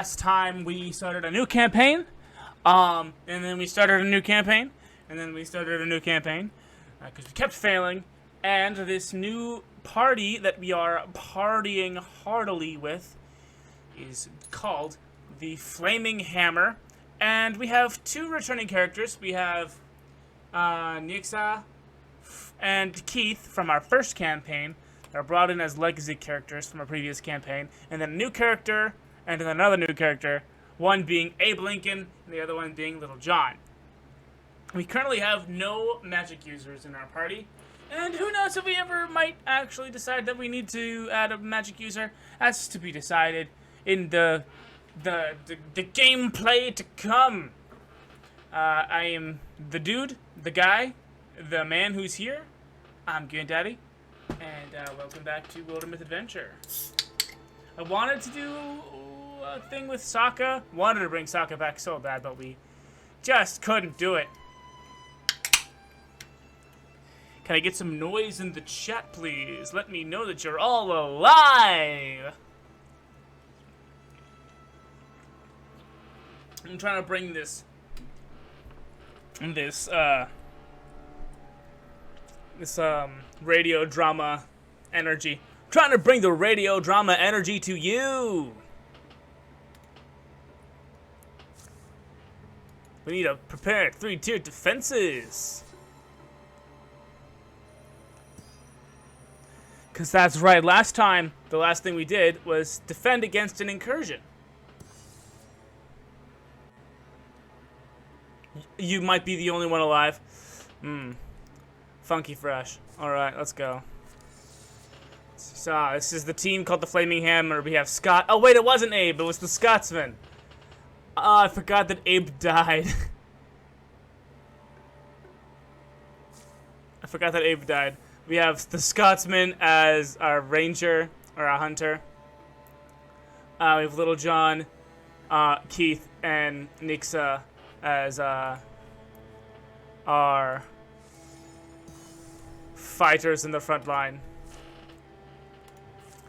Last time we started a new campaign, and then we started a new campaign, and then we started a new campaign, because we kept failing, and this new party that we are partying heartily with is called the Flaming Hammer, and we have two returning characters. We have Nixa and Keith from our first campaign that are brought in as legacy characters from our previous campaign, and then a new character, and then another new character, one being Abe Lincoln, and the other one being Little John. We currently have no magic users in our party, and who knows if we ever might actually decide that we need to add a magic user. That's to be decided in the gameplay to come. I am the dude, the guy, the man who's here. I'm Goon Daddy, and welcome back to WilderMyth Adventure. I wanted to do a thing with Sokka. Wanted to bring Sokka back so bad, but we just couldn't do it. Can I get some noise in the chat, please? Let me know that you're all alive! I'm trying to bring this radio drama energy. I'm trying to bring the radio drama energy to you! We need to prepare 3-tier defenses. Because that's right, last time, the last thing we did was defend against an incursion. You might be the only one alive. Funky fresh. Alright, let's go. So, this is the team called the Flaming Hammer. We have Scott. Oh, wait, it wasn't Abe. It was the Scotsman. Oh, I forgot that Abe died. I forgot that Abe died. We have the Scotsman as our ranger, or our hunter. We have Little John, Keith, and Nixa as our fighters in the front line.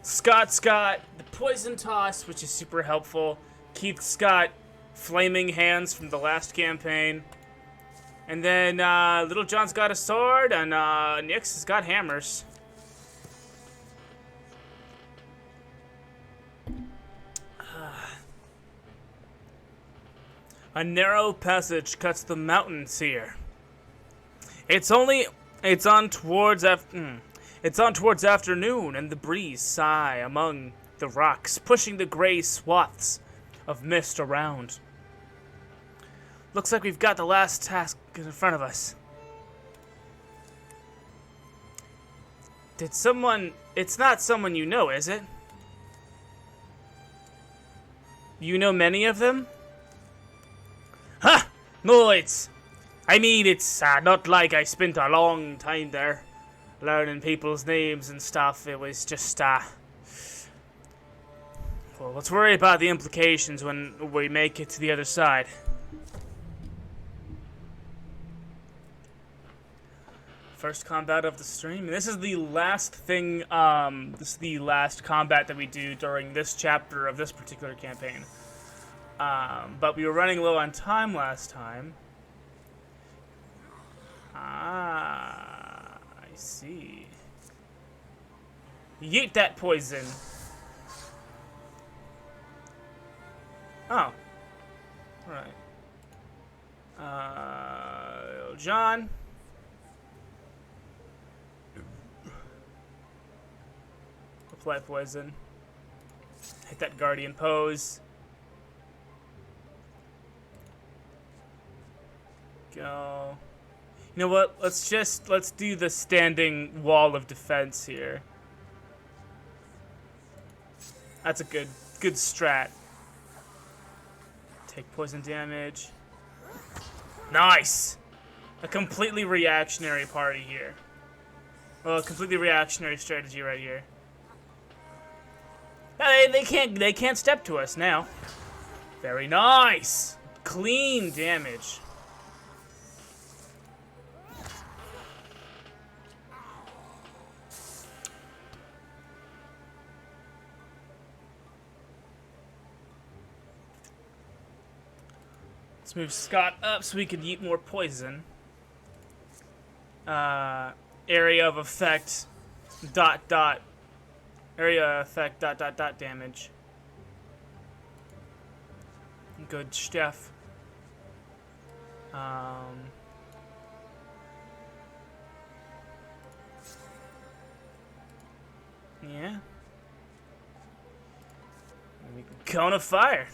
Scott's got the poison toss, which is super helpful. Keith's got flaming hands from the last campaign. And then Little John's got a sword, and Nix has got hammers. A narrow passage cuts the mountains here. It's on towards afternoon, and the breeze sigh among the rocks, pushing the gray swaths of mist around. Looks like we've got the last task in front of us. It's not someone you know, is it? You know many of them? Huh! No, it's not like I spent a long time there learning people's names and stuff. It was just, well, let's worry about the implications when we make it to the other side. First combat of the stream. And this is the last thing, this is the last combat that we do during this chapter of this particular campaign. But we were running low on time last time. I see. Yeet that poison. Oh. Alright. John. Apply poison. Hit that guardian pose. Go. You know what? Let's do the standing wall of defense here. That's a good strat. Take poison damage. Nice! A completely reactionary party here. Well, a completely reactionary strategy right here. They can't step to us now. Very nice. Clean damage. Let's move Scott up so we can eat more poison. Area of effect, dot dot. Area effect, dot dot dot damage. Good stuff. Yeah. We can cone of fire.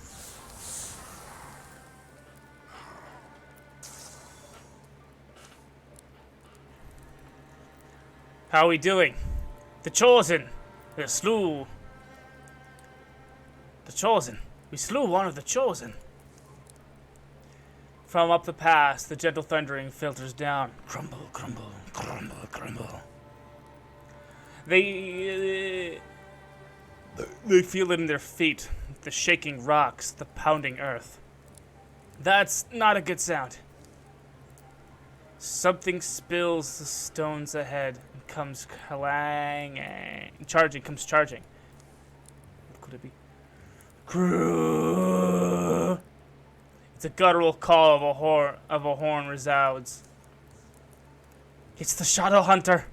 How are we doing? The Chosen. We slew. The Chosen. We slew one of the Chosen. From up the pass, the gentle thundering filters down. Crumble, crumble, crumble, crumble. They feel it in their feet. The shaking rocks, the pounding earth. That's not a good sound. Something spills the stones ahead and comes clanging. Comes charging. What could it be? Crew. It's a guttural call of a horn resounds. It's the Shadow Hunter.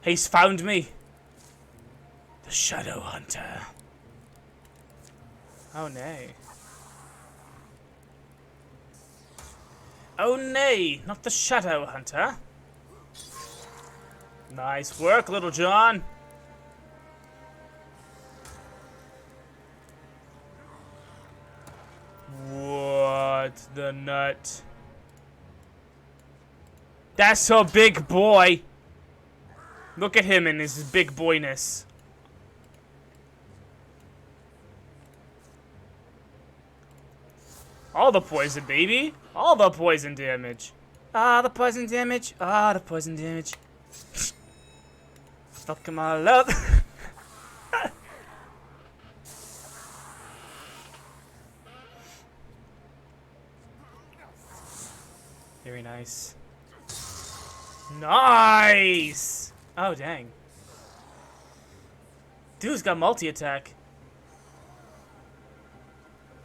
He's found me. The Shadow Hunter. Oh nay. Oh nay, not the Shadow Hunter. Nice work, Little John. What the nut? That's a big boy. Look at him in his big boyness. All the poison, baby. All the poison damage. Ah, the poison damage. Ah, the poison damage. Fuck 'em all up. Very nice. Nice! Oh, dang. Dude's got multi-attack.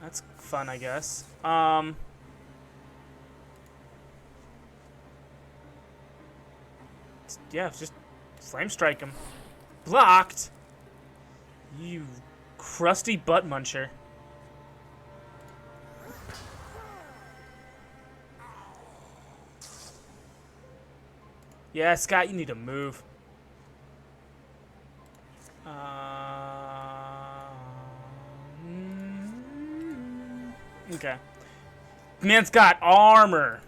That's fun, I guess. Yeah, just flame strike him. Blocked? You crusty butt muncher. Yeah, Scott, you need to move. Okay. Man's got armor.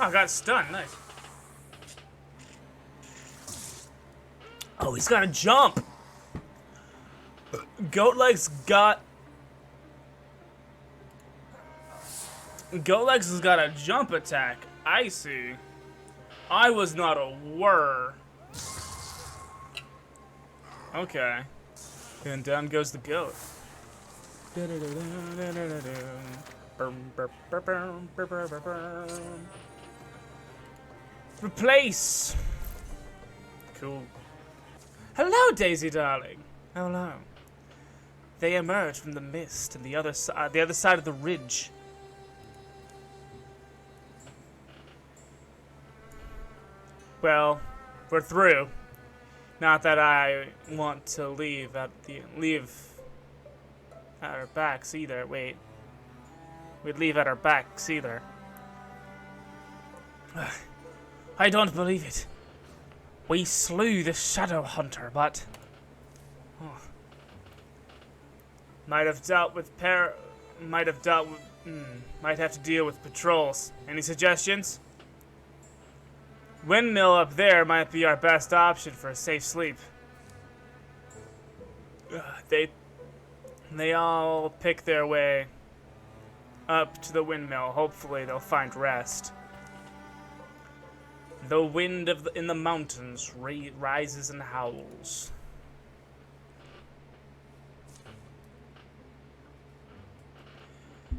Oh, I got stunned. Nice. Oh, he's got a jump. Goatlegs has got a jump attack. I see. I was not aware. Okay. And down goes the goat. Replace. Cool. Hello, Daisy darling. Hello. They emerge from the mist and the other side of the ridge. Well, we're through. Not that I want to leave at our backs either. Wait. We'd leave at our backs either. I don't believe it. We slew the Shadow Hunter, but might have to deal with patrols. Any suggestions? Windmill up there might be our best option for a safe sleep. They all pick their way up to the windmill. Hopefully they'll find rest. The wind in the mountains rises and howls.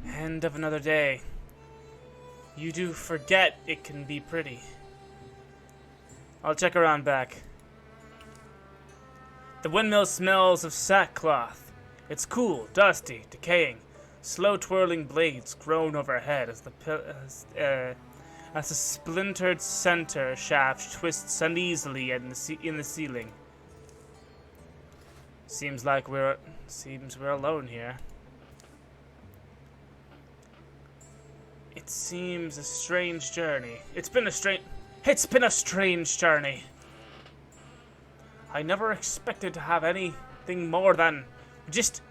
End of another day. You do forget it can be pretty. I'll check around back. The windmill smells of sackcloth. It's cool, dusty, decaying. Slow twirling blades groan overhead as the splintered center shaft twists uneasily in the ceiling. Seems we're alone here. It seems a strange journey. It's been a strange journey. I never expected to have anything more than just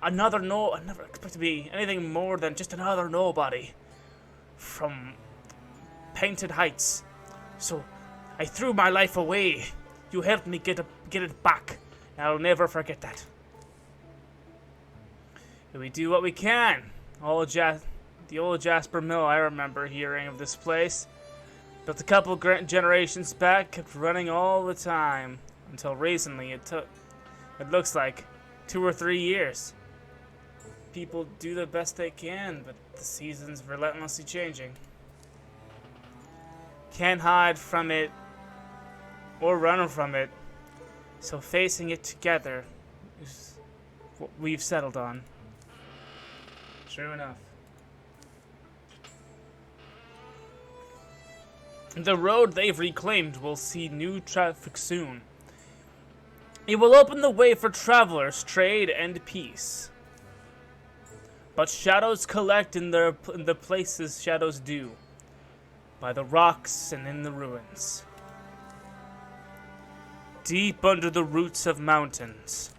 I never expected to be anything more than just another nobody from Painted Heights. So I threw my life away. You helped me get it back. I'll never forget that. We do what we can. The old Jasper Mill, I remember hearing of this place. Built a couple generations back, kept running all the time. Until recently, it looks like 2 or 3 years. People do the best they can, but the season's relentlessly changing. Can't hide from it or run from it, so facing it together is what we've settled on. True enough. The road they've reclaimed will see new traffic soon. It will open the way for travelers, trade, and peace. But shadows collect in the places shadows do, by the rocks and in the ruins. Deep under the roots of mountains.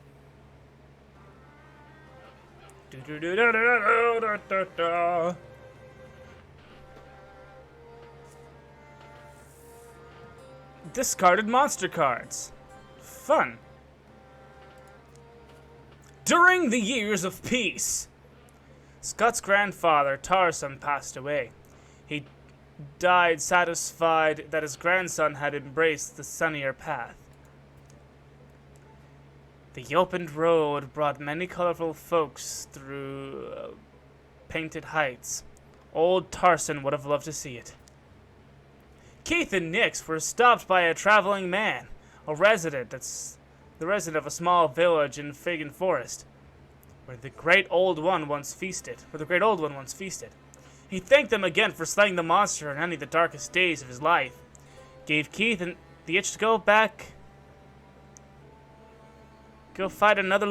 Discarded monster cards. Fun. During the years of peace, Scott's grandfather, Tarsum, passed away. He died satisfied that his grandson had embraced the sunnier path. The opened road brought many colorful folks through Painted Heights. Old Tarsum would have loved to see it. Keith and Nix were stopped by a traveling man, the resident of a small village in Fagan Forest, where the great old one once feasted. He thanked them again for slaying the monster in any of the darkest days of his life. Gave Keith the itch to go back. Go find another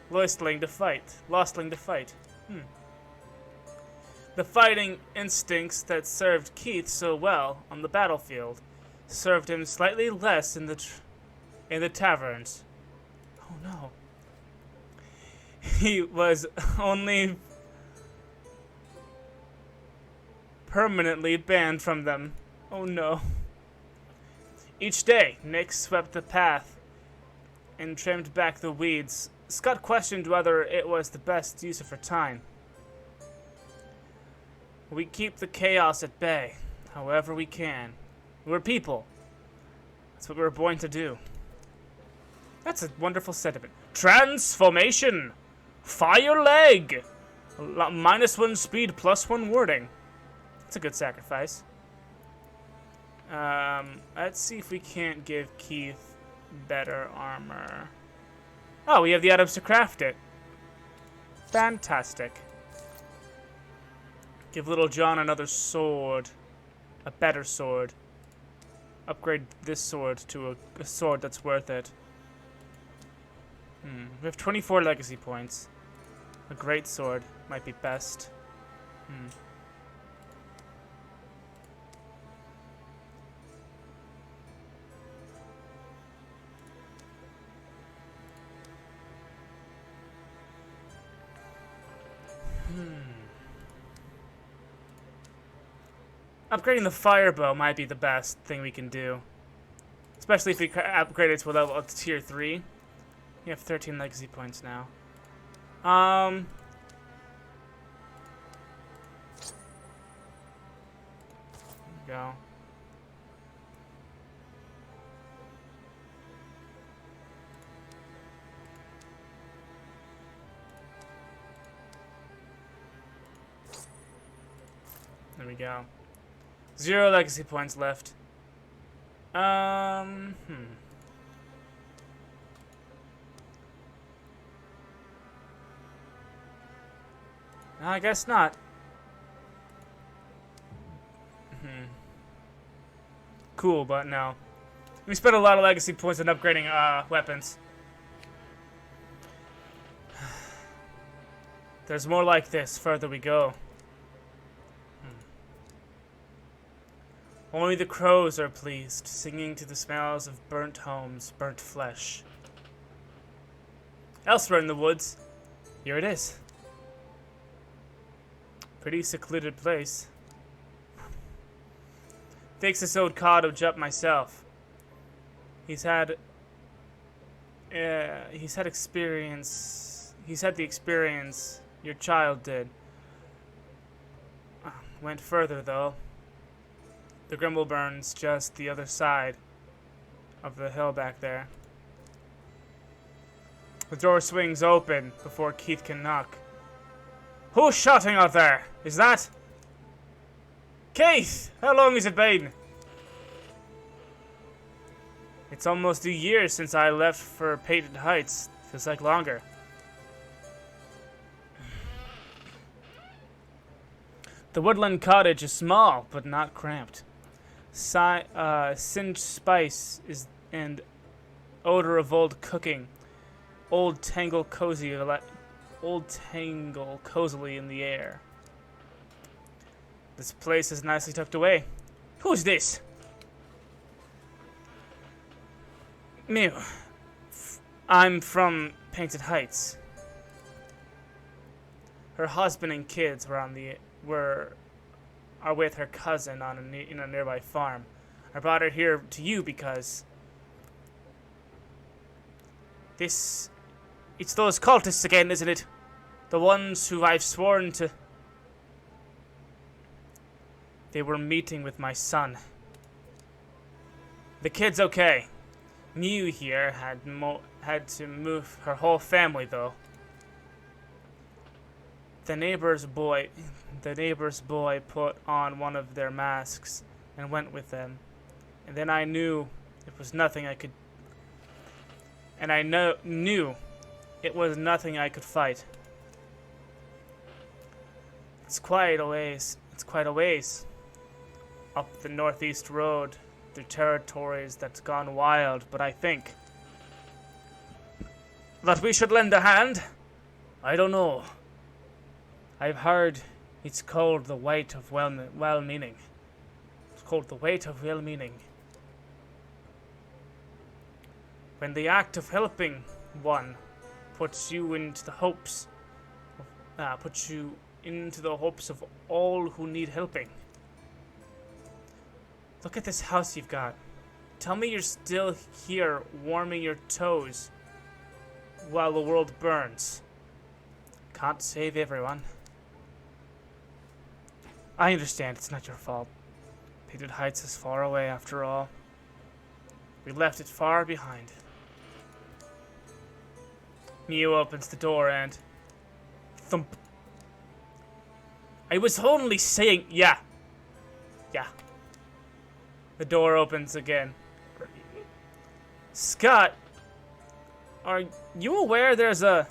lostling to fight. The fighting instincts that served Keith so well on the battlefield served him slightly less in the taverns. Oh no. He was only permanently banned from them. Oh no. Each day, Nick swept the path and trimmed back the weeds. Scott questioned whether it was the best use of her time. We keep the chaos at bay, however we can. We're people. That's what we're born to do. That's a wonderful sentiment. Transformation! Fire leg! -1 speed, +1 wording. That's a good sacrifice. Let's see if we can't give Keith better armor. Oh, we have the items to craft it. Fantastic. Give Little John another sword. A better sword. Upgrade this sword to a sword that's worth it. We have 24 legacy points. A great sword might be best. Upgrading the fire bow might be the best thing we can do. Especially if we upgrade it to a level up to tier 3. We have 13 legacy points now. There we go. There we go. 0 legacy points left. I guess not. Cool, but no. We spent a lot of legacy points on upgrading weapons. There's more like this further we go. Only the crows are pleased, singing to the smells of burnt homes, burnt flesh. Elsewhere in the woods, here it is. Pretty secluded place. Thinks this old cottage up myself. He's had experience. He's had the experience your child did. Went further though. The Grimbleburn's just the other side of the hill back there. The door swings open before Keith can knock. Who's shouting out there? Is that... Keith! How long has it been? It's almost a year since I left for Painted Heights. Feels like longer. The woodland cottage is small, but not cramped. Singed spice and odor of old cooking. Old tangle cozily in the air. This place is nicely tucked away. Who's this? Mew. I'm from Painted Heights. Her husband and kids are with her cousin in a nearby farm. I brought her here to you because it's those cultists again, isn't it? The ones who I've sworn to. They were meeting with my son. The kid's okay. Mew here had to move her whole family though. The neighbor's boy put on one of their masks and went with them. And then I knew it was nothing I could. And I knew it was nothing I could fight. It's quite a ways up the northeast road through territories that's gone wild, but I think that we should lend a hand. I don't know. I've heard it's called the weight of well-meaning. It's called the weight of well-meaning. When the act of helping one puts you into the hopes of all who need helping. Look at this house you've got. Tell me you're still here warming your toes while the world burns. Can't save everyone. I understand it's not your fault. Painted Heights is far away after all. We left it far behind. Mew opens the door and... thump. I was only saying... Yeah. The door opens again. Scott, are you aware there's a...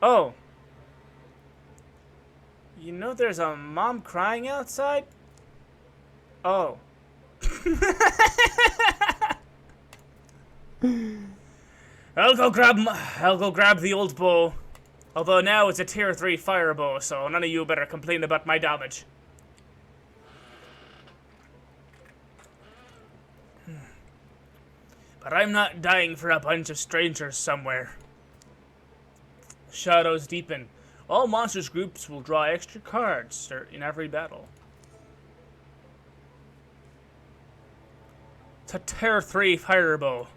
Oh. You know there's a mom crying outside? Oh. I'll go grab the old bow. Although now it's a tier 3 fire bow, so none of you better complain about my damage. But I'm not dying for a bunch of strangers somewhere. Shadows deepen. All monsters groups will draw extra cards in every battle. It's a tier 3 fire bow.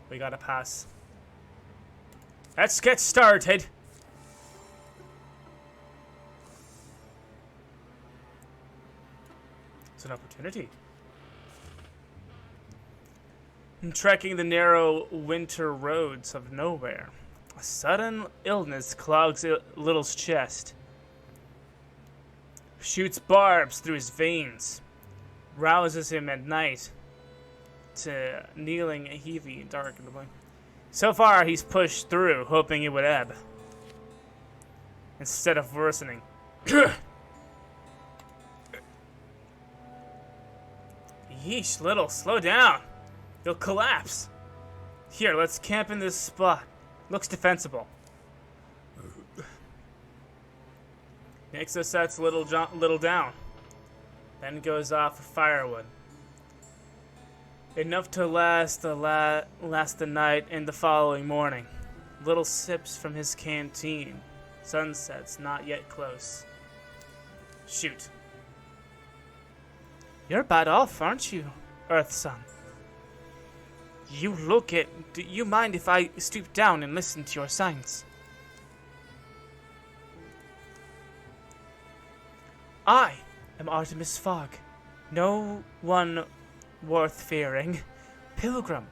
We gotta pass. Let's get started. It's an opportunity. Trekking the narrow winter roads of nowhere. A sudden illness clogs Little's chest. Shoots barbs through his veins. Rouses him at night to kneeling, heavy, dark in the blink. So far, he's pushed through, hoping it would ebb. instead of worsening. Yeesh, little, slow down. You'll collapse. Here, let's camp in this spot. Looks defensible. Nixo sets little down. Then goes off for firewood. Enough to last the night and the following morning. Little sips from his canteen. Sunset's not yet close. Shoot. You're bad off, aren't you, Earth Son? You look it. Do you mind if I stoop down and listen to your signs? I am Artemis Fogg. No one worth fearing. Pilgrim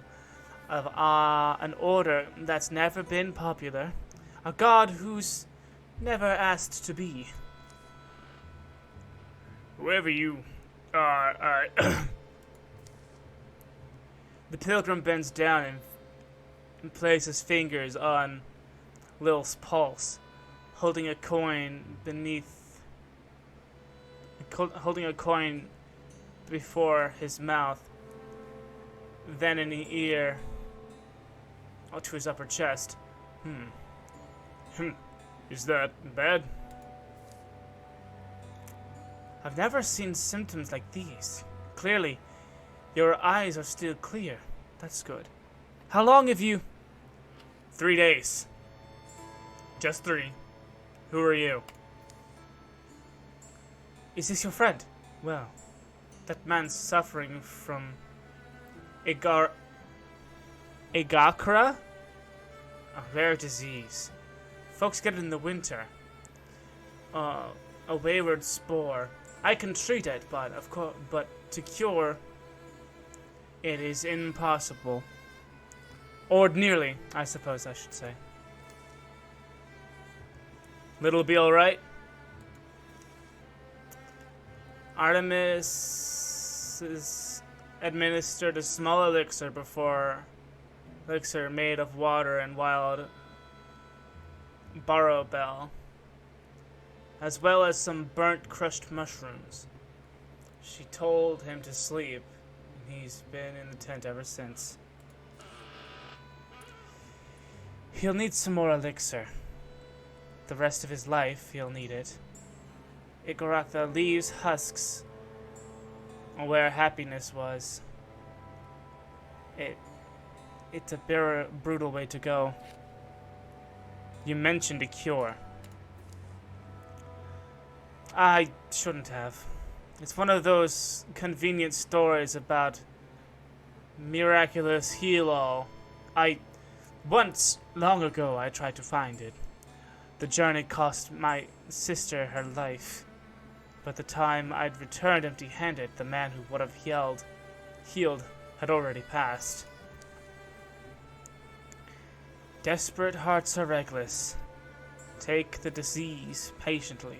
of an order that's never been popular. A god who's never asked to be. Whoever you are, The pilgrim bends down and places fingers on Lil's pulse, holding a coin before his mouth, then in the ear, to his upper chest. Is that bad? I've never seen symptoms like these. Clearly, your eyes are still clear. That's good. How long have you... 3 days. Just 3. Who are you? Is this your friend? Well, that man's suffering from Agakra? A rare disease. Folks get it in the winter. A wayward spore. I can treat it, but to cure it is impossible. Or nearly, I suppose I should say. Little be alright? Artemis is administered a small elixir made of water and wild barrowbell, as well as some burnt crushed mushrooms. She told him to sleep, and he's been in the tent ever since. He'll need some more elixir. The rest of his life, he'll need it. Ikaratha leaves husks where happiness was. It's a brutal way to go. You mentioned a cure. I shouldn't have. It's one of those convenient stories about miraculous heal-all. Once, long ago, I tried to find it. The journey cost my sister her life. By the time I'd returned empty-handed, the man who would have healed had already passed. Desperate hearts are reckless. Take the disease patiently,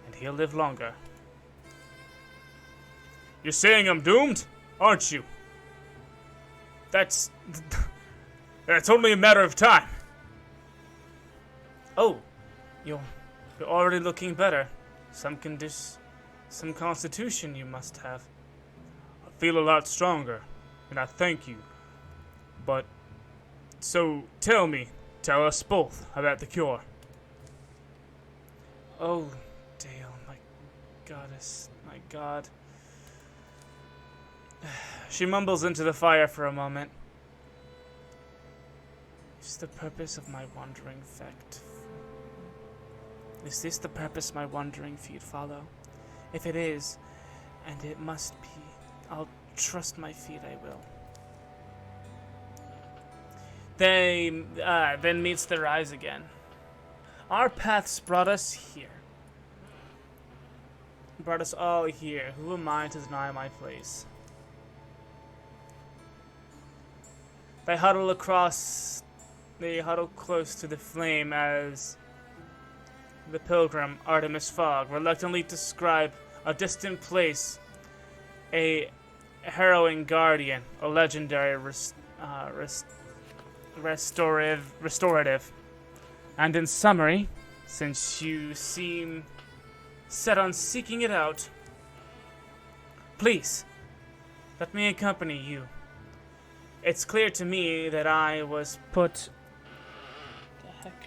and he'll live longer. You're saying I'm doomed, aren't you? That's only a matter of time. Oh, you're already looking better. Some constitution you must have. I feel a lot stronger, and I thank you. But, so tell us both about the cure. Oh, Dale, my goddess, my god. She mumbles into the fire for a moment. Is the purpose of my wandering feet? Is this the purpose my wandering feet follow? If it is, and it must be, I'll trust my feet, I will. They then meets their eyes again. Our paths brought us here. Brought us all here. Who am I to deny my place? They huddle close to the flame as the pilgrim, Artemis Fogg, reluctantly describe a distant place, a harrowing guardian, a legendary restorative, and in summary, since you seem set on seeking it out, please, let me accompany you. It's clear to me that I was put... The heck?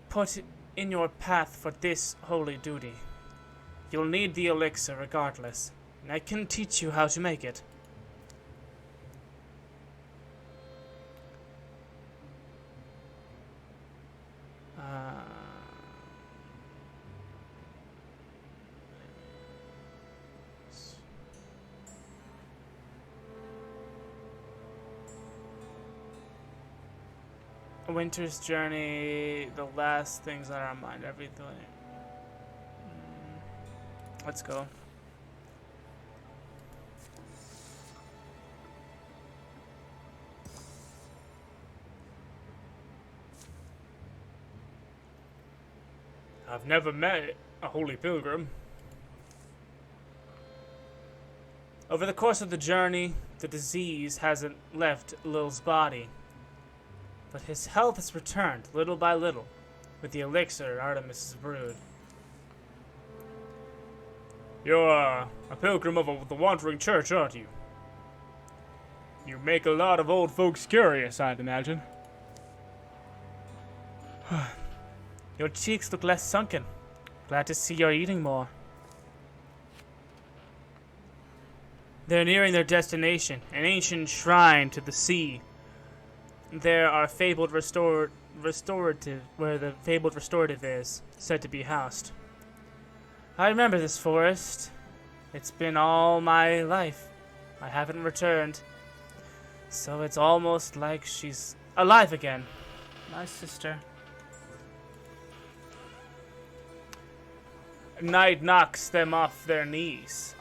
Put in your path for this holy duty. You'll need the elixir regardless, and I can teach you how to make it. Winter's Journey, the last things on our mind, everything. Let's go. I've never met a holy pilgrim. Over the course of the journey, the disease hasn't left Lil's body, but his health has returned little by little with the elixir Artemis has brewed. You're a pilgrim of the Wandering Church, aren't you? You make a lot of old folks curious, I'd imagine. Your cheeks look less sunken. Glad to see you're eating more. They're nearing their destination, an ancient shrine to the sea. There are fabled restorative, where the fabled restorative is said to be housed. I remember this forest. It's been all my life. I haven't returned. So it's almost like she's alive again. My sister. Night knocks them off their knees.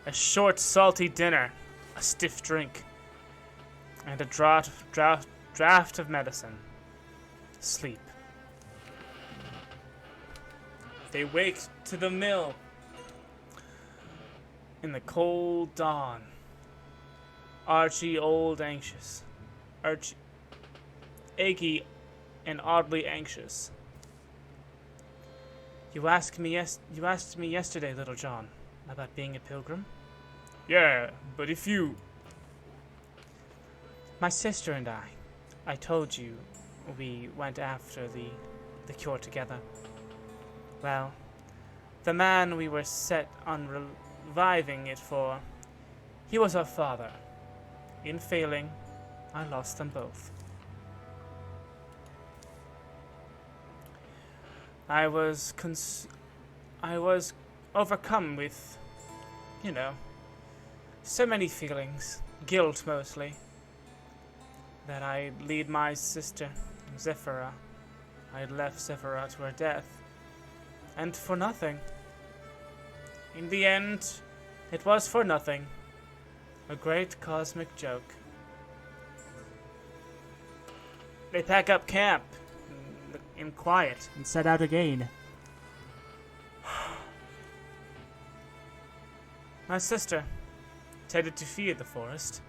A short, salty dinner, a stiff drink, and a draught of medicine. Sleep. They wake to the mill in the cold dawn. Archie, achy and oddly anxious. You asked me yesterday, Little John, about being a pilgrim? Yeah, but if you... My sister and I told you we went after the cure together. Well, the man we were set on reviving it for, he was our father. In failing, I lost them both. I was overcome with, so many feelings, guilt mostly, that I'd lead my sister, Zephyra. I'd left Zephyra to her death. And for nothing. In the end, it was for nothing. A great cosmic joke. They pack up camp in quiet and set out again. My sister tended to fear the forest.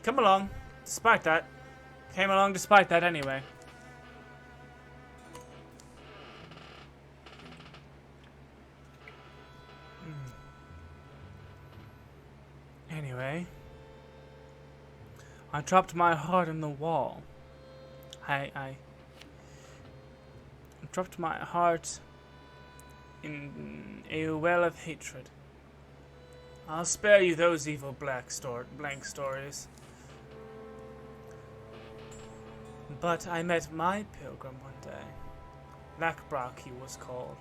Came along despite that anyway. Anyway, I dropped my heart in the wall. I dropped my heart in a well of hatred. I'll spare you those evil blank stories. But I met my pilgrim one day. Lackbrock he was called.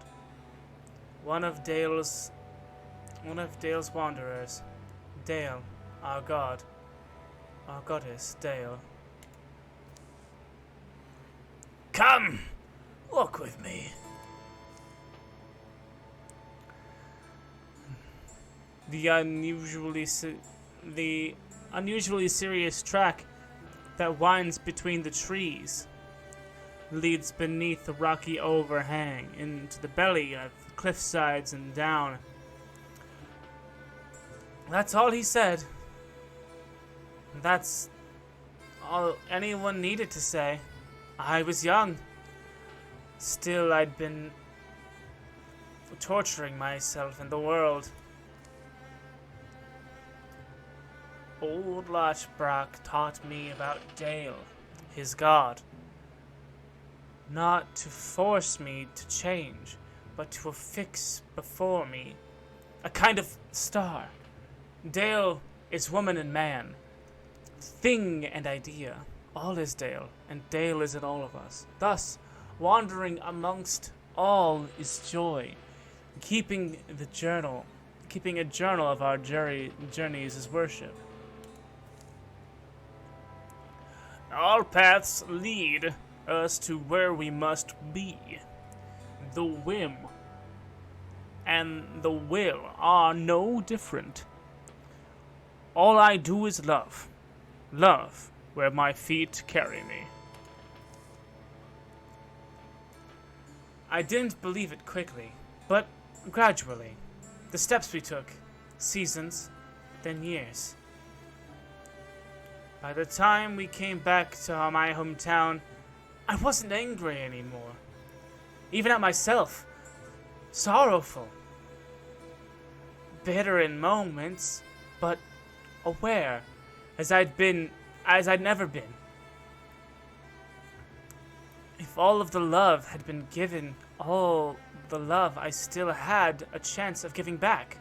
One of Dale's wanderers. Dale, our god. Our goddess, Dale. Come! Walk with me. The unusually serious track that winds between the trees leads beneath the rocky overhang into the belly of the cliff sides and down. That's all he said. That's all anyone needed to say. I was young. Still, I'd been torturing myself in the world. Old Lochbrock taught me about Dale, his god. Not to force me to change, but to affix before me a kind of star. Dale is woman and man, thing and idea. All is Dale, and Dale is in all of us. Thus, wandering amongst all is joy. Keeping a journal of our journeys is worship. All paths lead us to where we must be. The whim and the will are no different. All I do is love. Love where my feet carry me. I didn't believe it quickly, but gradually. The steps we took, seasons, then years. By the time we came back to my hometown, I wasn't angry anymore. Even at myself. Sorrowful. Bitter in moments, but aware, as I'd never been. If all of the love had been given, all the love I still had a chance of giving back.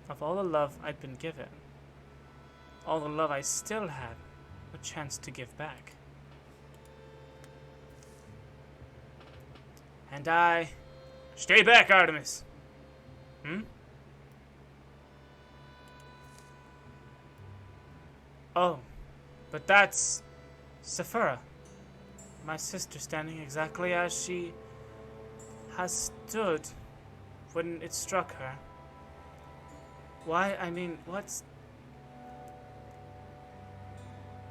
Of all the love I'd been given, all the love I still had a chance to give back. And I... Stay back, Artemis! Oh, but that's Sephora, my sister, standing exactly as she has stood when it struck her. Why? I mean, what's...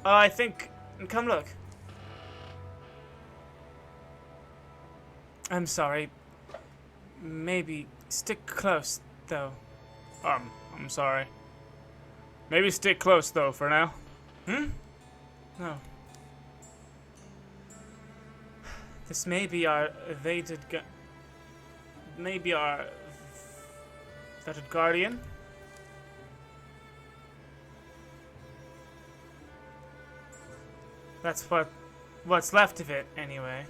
Oh, I think... Come look. I'm sorry. Maybe stick close, though. I'm sorry. Maybe stick close, though, for now. No. This may be our evaded maybe our vetted guardian? That's what's left of it, anyway.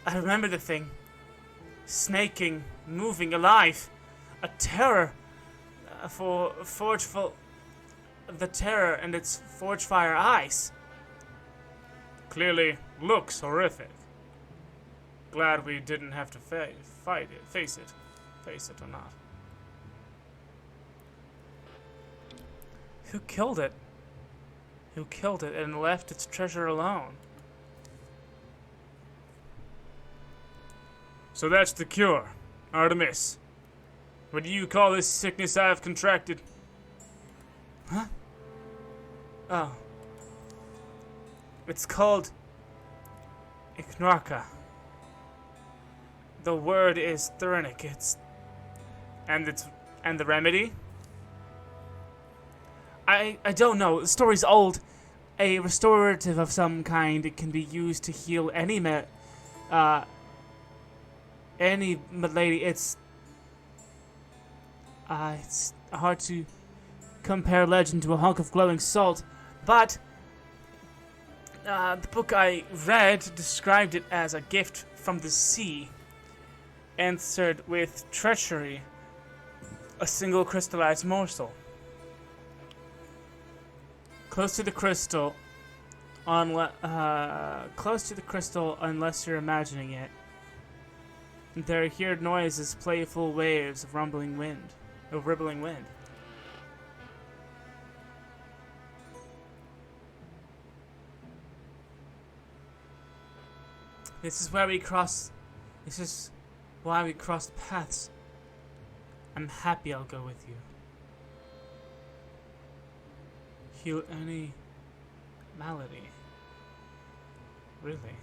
I remember the thing. Snaking, moving, alive. A terror. The terror and its forge fire eyes. Clearly looks horrific. Glad we didn't have to face it or not. Who killed it? Who killed it and left its treasure alone? So that's the cure, Artemis. What do you call this sickness I've contracted? Huh? Oh. It's called Ichnorca. The word is Thurnic. And the remedy? I don't know. The story's old. A restorative of some kind. It can be used to heal any malady. It's hard to compare legend to a hunk of glowing salt, but the book I read described it as a gift from the sea, answered with treachery, a single crystallized morsel. Close to the crystal, unless you're imagining it. There are heard noises, playful waves of rippling wind. This is why we cross paths. I'm happy I'll go with you. Heal any malady. Really.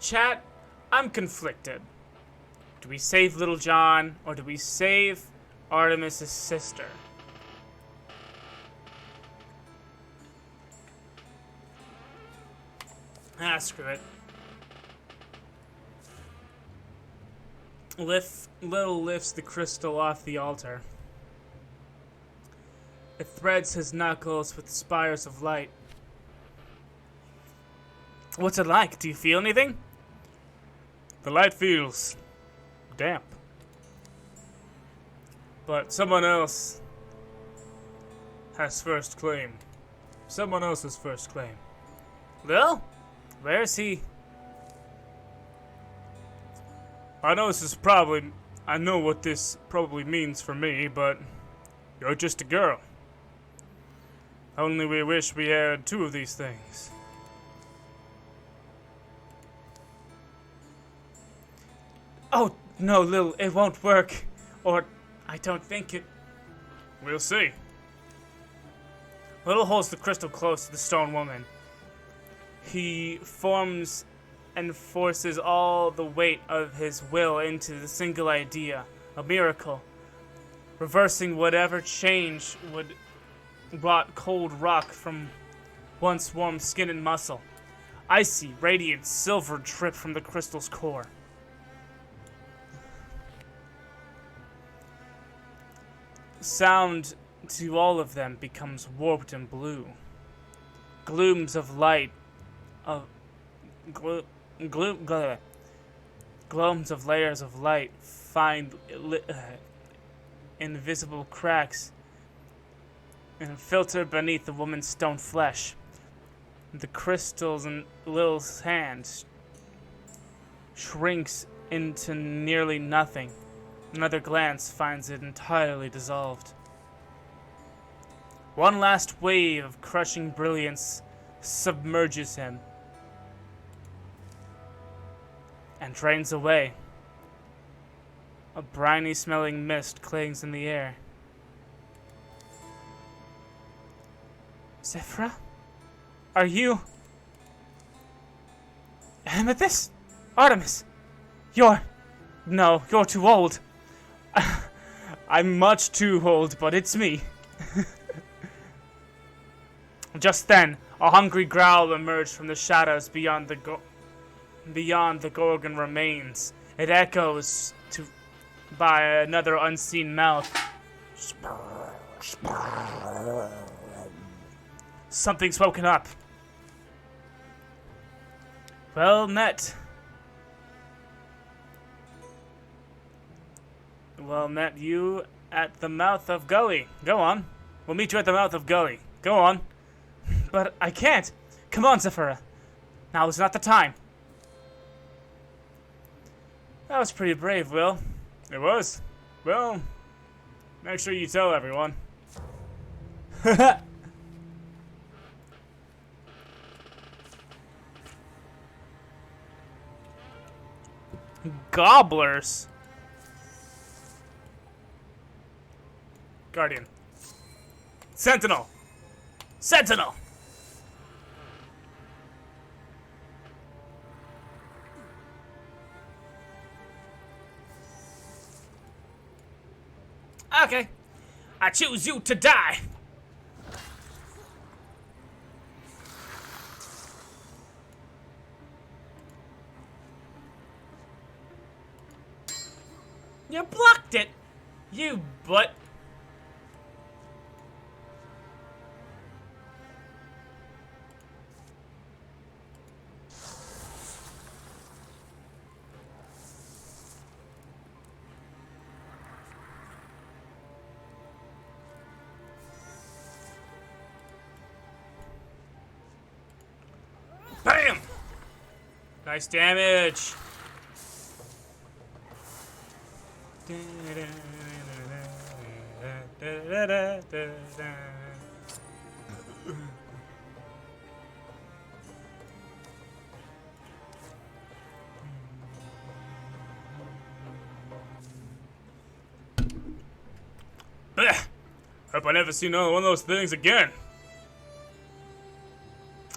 Chat, I'm conflicted. Do we save Little John, or do we save Artemis's sister? Ah, screw it. Little lifts the crystal off the altar. It threads his knuckles with spires of light. What's it like? Do you feel anything? The light feels damp. But someone else has first claim. Someone else's first claim. Well, where is he? I know what this probably means for me, but you're just a girl. Only we wish we had two of these things. Oh, no, Lil, it won't work. Or, I don't think it... We'll see. Lil holds the crystal close to the stone woman. He forms and forces all the weight of his will into the single idea, a miracle, reversing whatever change would rot cold rock from once warm skin and muscle. Icy, radiant silver drip from the crystal's core. Sound to all of them becomes warped and blue. Glooms of light glooms of layers of light find invisible cracks and filter beneath the woman's stone flesh. The crystals in Lil's hands shrinks into nearly nothing. Another glance finds it entirely dissolved. One last wave of crushing brilliance submerges him and drains away. A briny smelling mist clings in the air. Zephyra? Are you... Amethyst? Artemis? No, you're too old. I'm much too old, but it's me. Just then, a hungry growl emerged from the shadows beyond the Gorgon remains. It echoes by another unseen mouth. Something's woken up. Well met. Well met you at the mouth of Gully. Go on. We'll meet you at the mouth of Gully. Go on. But I can't. Come on, Zephyra. Now is not the time. That was pretty brave, Will. It was. Well, make sure you tell everyone. Gobblers. Guardian. Sentinel. Sentinel. Okay. I choose you to die. You blocked it. You butt. Bam! Nice damage. Hope I never see another one of those things again.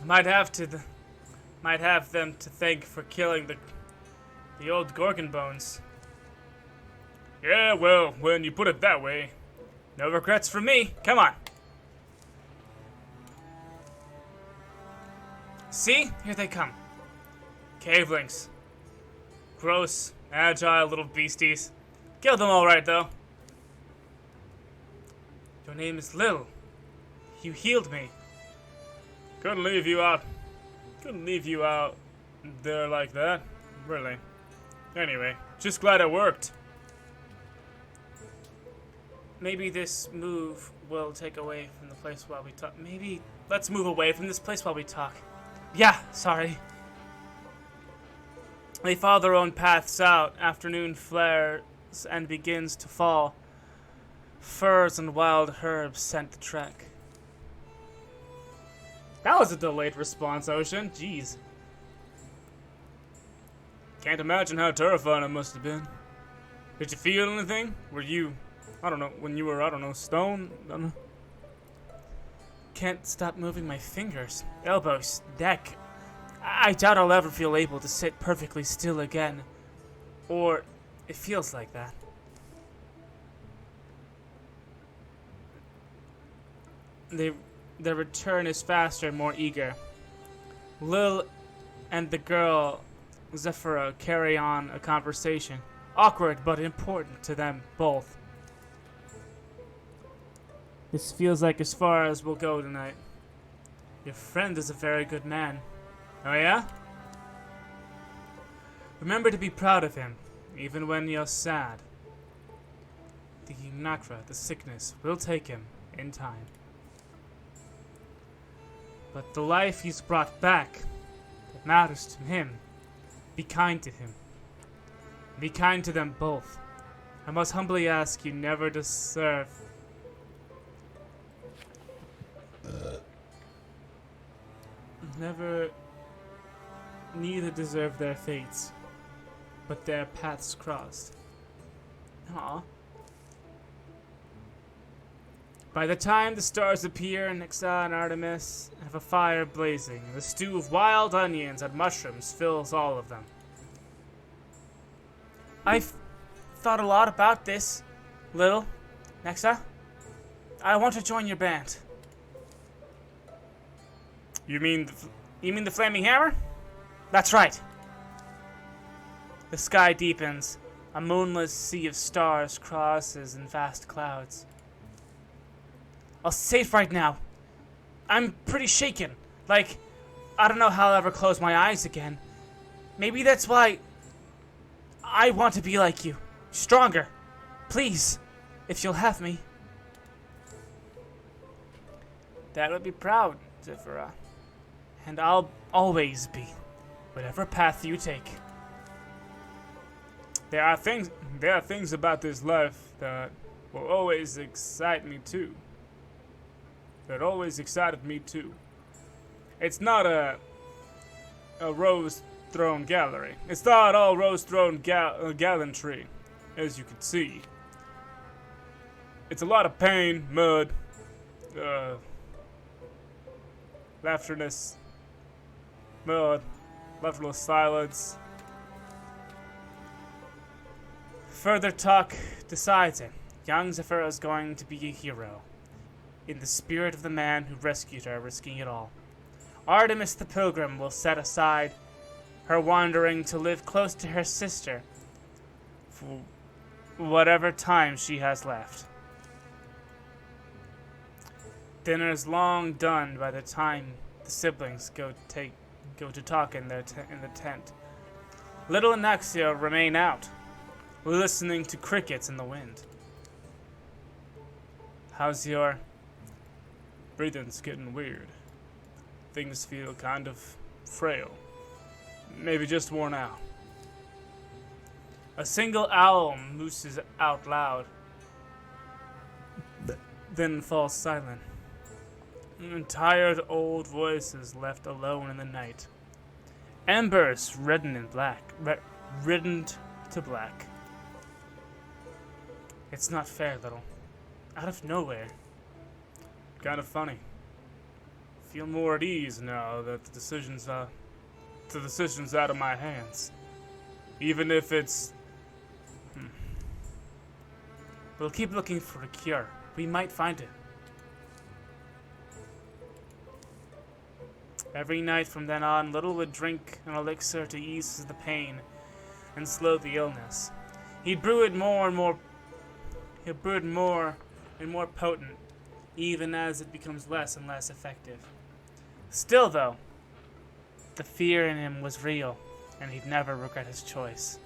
Might have to Might have them to thank for killing the old Gorgon bones. Yeah, well, when you put it that way, no regrets for me. Come on. See? Here they come. Cavelings. Gross, agile little beasties. Killed them all right, though. Your name is Lil. You healed me. Couldn't leave you out there like that. Really. Anyway, just glad it worked. Maybe this move will take away from the place while we talk. Maybe let's move away from this place while we talk. Yeah, sorry. They follow their own paths out. Afternoon flares and begins to fall. Furs and wild herbs scent the trek. That was a delayed response, Ocean. Jeez. Can't imagine how terrifying it must have been. Did you feel anything? Were you, I don't know, when you were, I don't know, stone? I don't know. Can't stop moving my fingers, elbows, neck. I doubt I'll ever feel able to sit perfectly still again. Or it feels like that. Their return is faster and more eager. Lil and the girl, Zephyra, carry on a conversation. Awkward, but important to them both. This feels like as far as we'll go tonight. Your friend is a very good man. Oh yeah? Remember to be proud of him, even when you're sad. The Nakra, the sickness, will take him in time. But the life he's brought back, that matters to him. Be kind to him. Be kind to them both. I must humbly ask you never deserve... Neither deserve their fates, but their paths crossed. Aww. By the time the stars appear, Nixa and Artemis have a fire blazing, and the stew of wild onions and mushrooms fills all of them. I've thought a lot about this, Lil. Nixa, I want to join your band. You mean the Flaming Hammer? That's right. The sky deepens. A moonless sea of stars crosses in vast clouds. I'll say it right now. I'm pretty shaken. Like, I don't know how I'll ever close my eyes again. Maybe that's why I want to be like you. Stronger. Please, if you'll have me. Dad would be proud, Zephyra. And I'll always be. Whatever path you take. There are things about this life that will always excite me too. That always excited me too. It's not a rose-thrown gallery. It's not all rose-thrown gallantry, as you can see. It's a lot of pain, mud, laughterless, mud, laughterless silence. Further talk decides it. Young Zephyra is going to be a hero. In the spirit of the man who rescued her, risking it all. Artemis the Pilgrim will set aside her wandering to live close to her sister for whatever time she has left. Dinner's long done by the time the siblings go to talk in the tent. Little and Naxia remain out, listening to crickets in the wind. How's your... Breathing's getting weird. Things feel kind of frail. Maybe just worn out. A single owl mooses out loud, then falls silent. Tired old voices left alone in the night. Embers reddened to black. It's not fair, Little. Out of nowhere. Kind of funny. Feel more at ease now that the decisions the decision's out of my hands. Even if it's... We'll keep looking for a cure. We might find it. Every night from then on, Little would drink an elixir to ease the pain and slow the illness. He'd brew it more and more potent, even as it becomes less and less effective. Still, though, the fear in him was real, and he'd never regret his choice.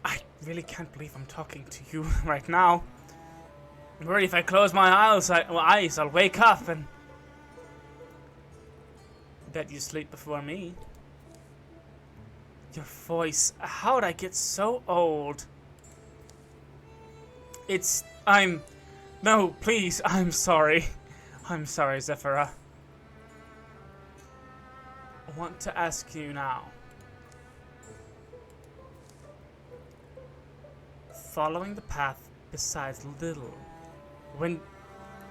I really can't believe I'm talking to you right now. I'm worried if I close my eyes, I'll wake up and... Bet you sleep before me. Your voice, how'd I get so old? No, please, I'm sorry. I'm sorry, Zephyra. I want to ask you now. Following the path besides Little. When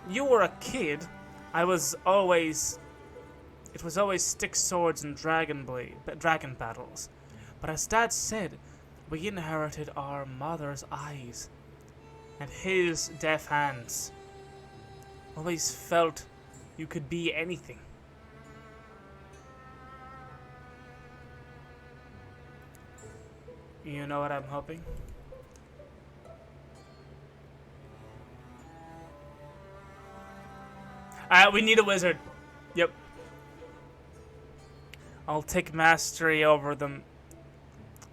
you were a kid, it was always stick swords and dragon battles. But as Dad said, we inherited our mother's eyes and his deaf hands. Always felt you could be anything. You know what I'm hoping? We need a wizard. Yep. I'll take mastery over the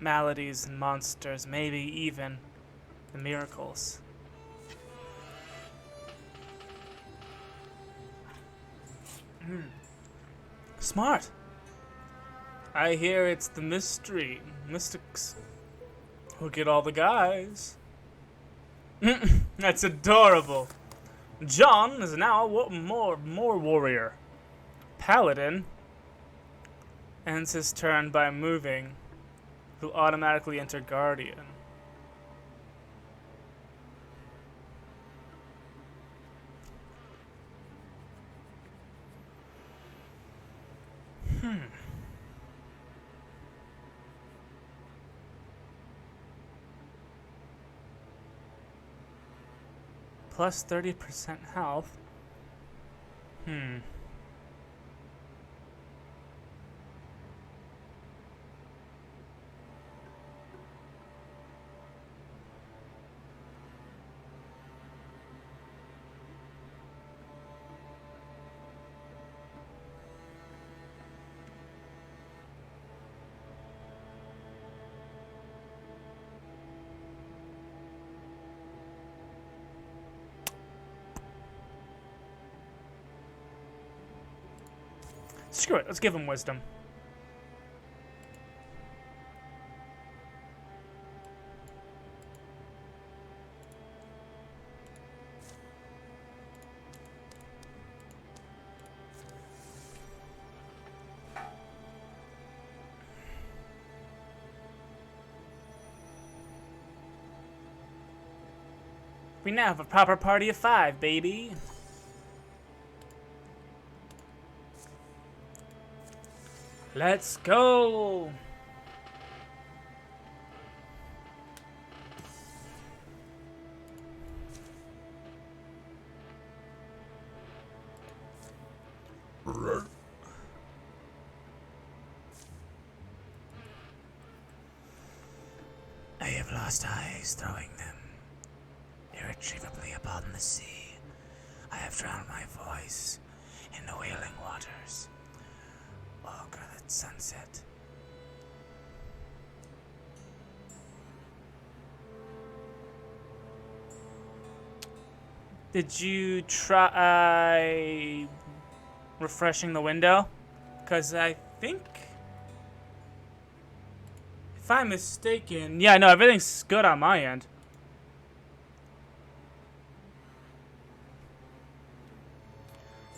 maladies and monsters, maybe even the miracles. Smart. I hear it's the mystics who get all the guys. That's adorable. John is now more warrior. Paladin ends his turn by moving. He'll automatically enter Guardian. Plus 30% health. Screw it, let's give him wisdom. We now have a proper party of 5, baby. Let's go! I have lost eyes throwing them irretrievably upon the sea. I have drowned my voice in the wailing waters. Walker at sunset. Did you try refreshing the window? Because I think, if I'm mistaken, yeah, no, everything's good on my end.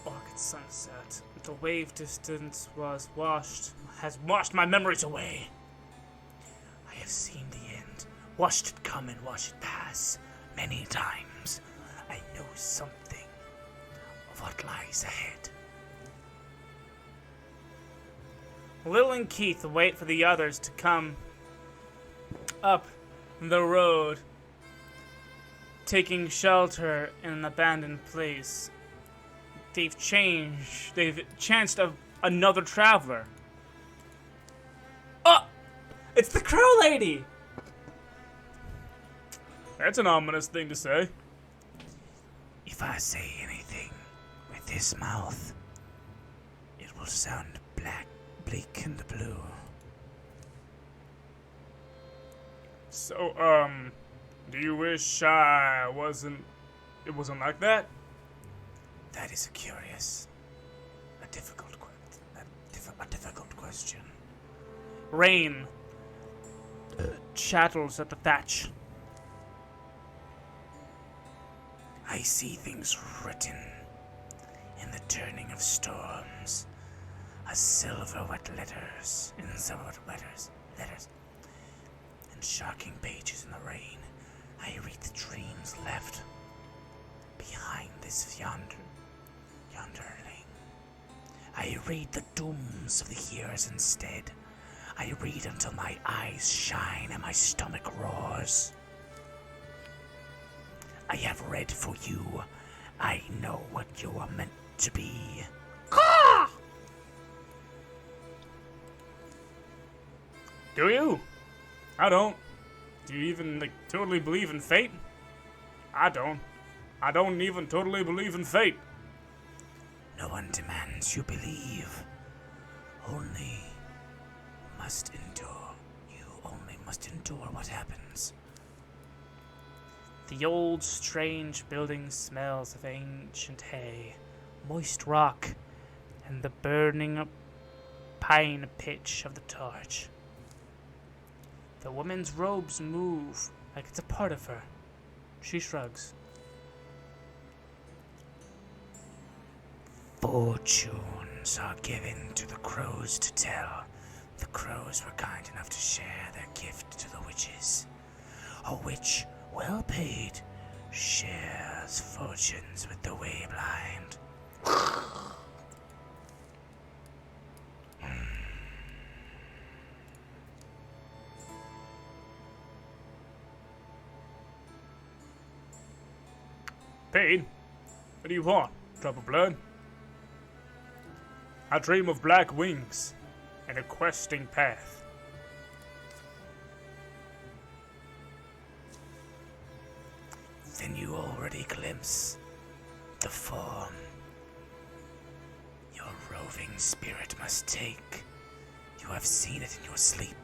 Walk at sunset. The wave distance has washed my memories away. I have seen the end, Watched it come and watched it pass many times. I know something of what lies ahead. Lil and Keith wait for the others to come up the road, taking shelter in an abandoned place. They've chanced another traveler. Oh! It's the Crow Lady! That's an ominous thing to say. If I say anything with this mouth, it will sound bleak and blue. So, do you wish it wasn't like that? That is a difficult question. Rain chatters at the thatch. I see things written in the turning of storms, as silver wet letters, and shocking pages in the rain. I read the dreams left behind this yonderling. I read the dooms of the hearers instead. I read until my eyes shine and my stomach roars. I have read for you. I know what you are meant to be. Caw! Do you? I don't. Do you even, totally believe in fate? I don't. I don't even totally believe in fate. No one demands you believe. Only must endure. You only must endure what happens. The old, strange building smells of ancient hay, moist rock, and the burning pine pitch of the torch. The woman's robes move like it's a part of her. She shrugs. Fortunes are given to the crows to tell. The crows were kind enough to share their gift to the witches. A witch, well paid, shares fortunes with the way blind. Paid? What do you want? Drop of blood? I dream of black wings and a questing path. Then you already glimpse the form your roving spirit must take. You have seen it in your sleep,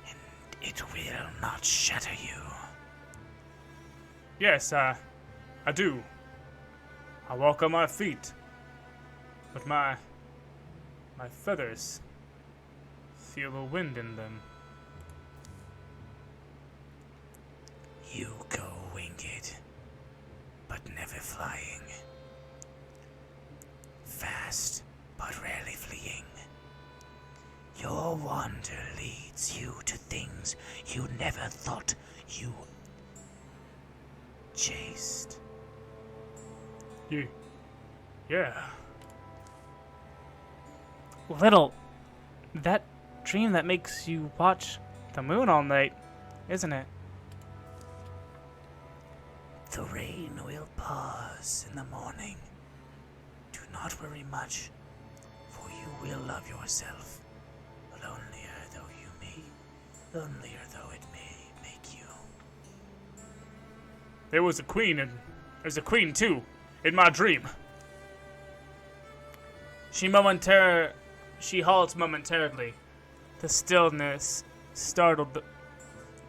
and it will not shatter you. Yes, I do. I walk on my feet, but my feathers feel the wind in them. You go winged, but never flying. Fast, but rarely fleeing. Your wander leads you to things you never thought you chased. Yeah. Little, that dream that makes you watch the moon all night, isn't it? The rain will pause in the morning. Do not worry much, for you will love yourself, lonelier though it may make you. There was a queen, and there's a queen too, in my dream. She halts momentarily. The stillness startled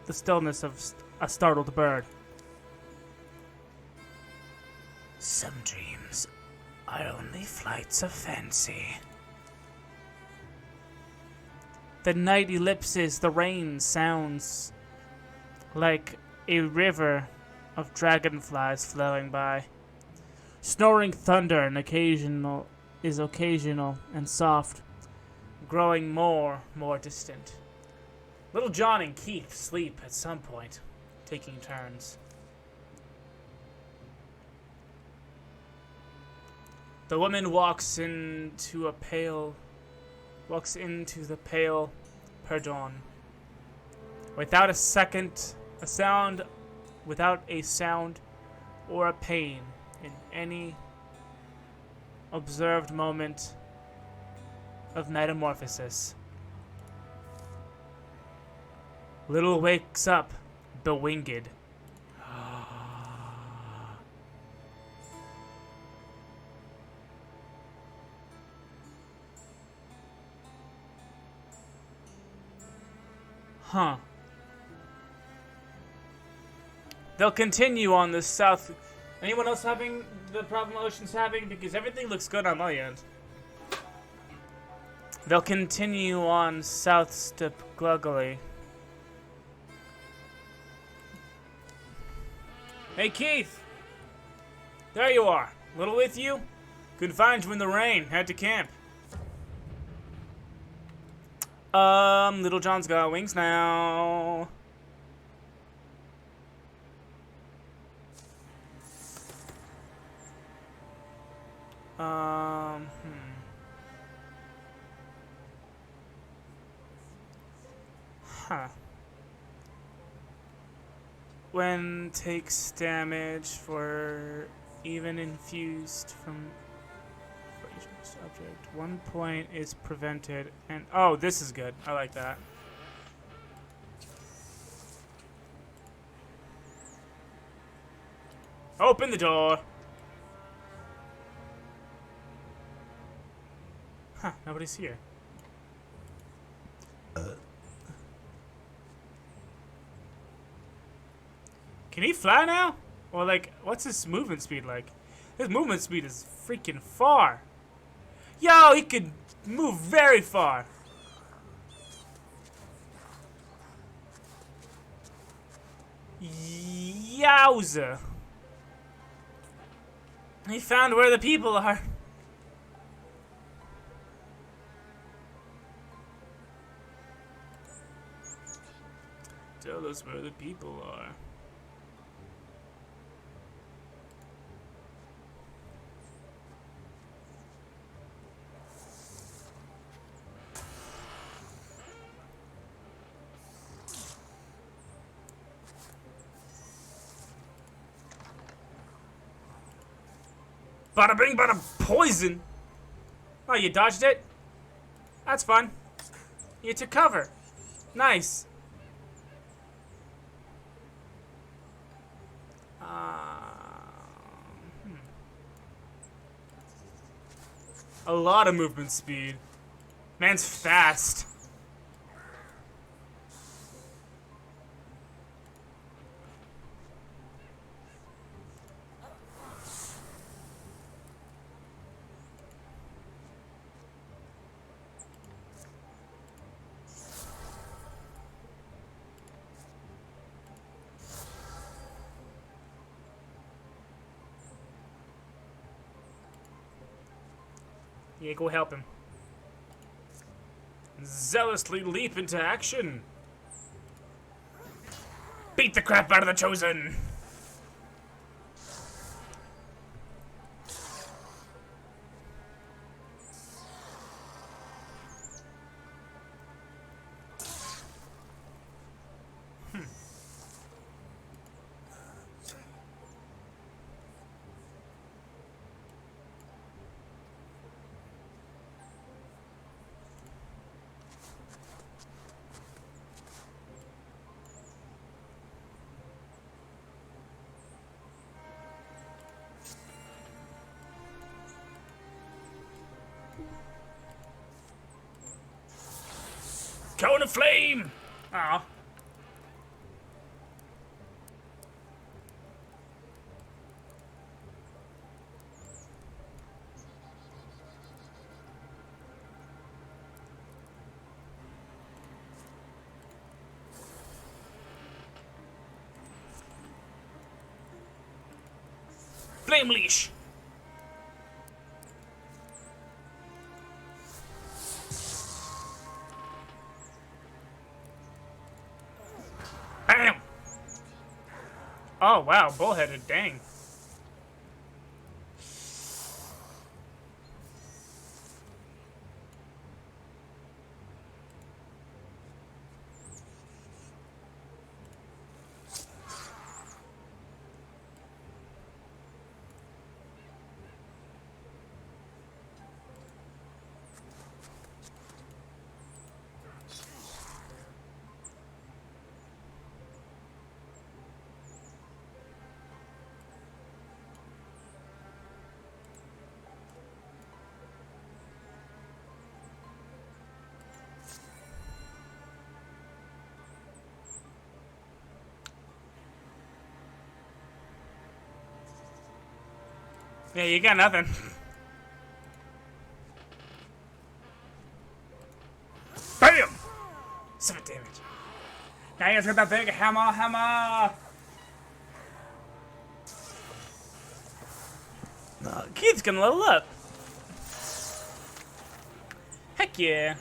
the stillness of a startled bird. Some dreams are only flights of fancy. The night ellipses, the rain sounds like a river of dragonflies flowing by. Snoring thunder and occasional and soft, growing more distant. Little John and Keith sleep at some point, taking turns. The woman walks into the pale per dawn. Without a sound or a pain in any observed moment of metamorphosis. Little wakes up, bewinged. Huh. They'll continue on the south. Anyone else having the problem Ocean's having? Because everything looks good on my end. They'll continue on South Step Gluggly. Hey Keith! There you are. Little with you? Couldn't find you in the rain. Had to camp. Little John's got wings now. Huh. When takes damage for even infused from subject, 1 point is prevented, and oh, this is good. I like that. Open the door. Huh, nobody's here. Can he fly now? Or like, what's his movement speed like? His movement speed is freaking far. Yo, he could move very far. Yowza. He found where the people are. Tell us where the people are. Bada bing, bada poison. Oh, you dodged it? That's fun. You took cover. Nice. A lot of movement speed. Man's fast. Yeah, go help him. Zealously leap into action. Beat the crap out of the Chosen. Cone of flame! Aw. Flame leash! Oh, wow. Bullheaded. Dang. Yeah, you got nothing. Bam! 7 damage. Now you hit that big hammer. Keith's gonna level up. Heck yeah.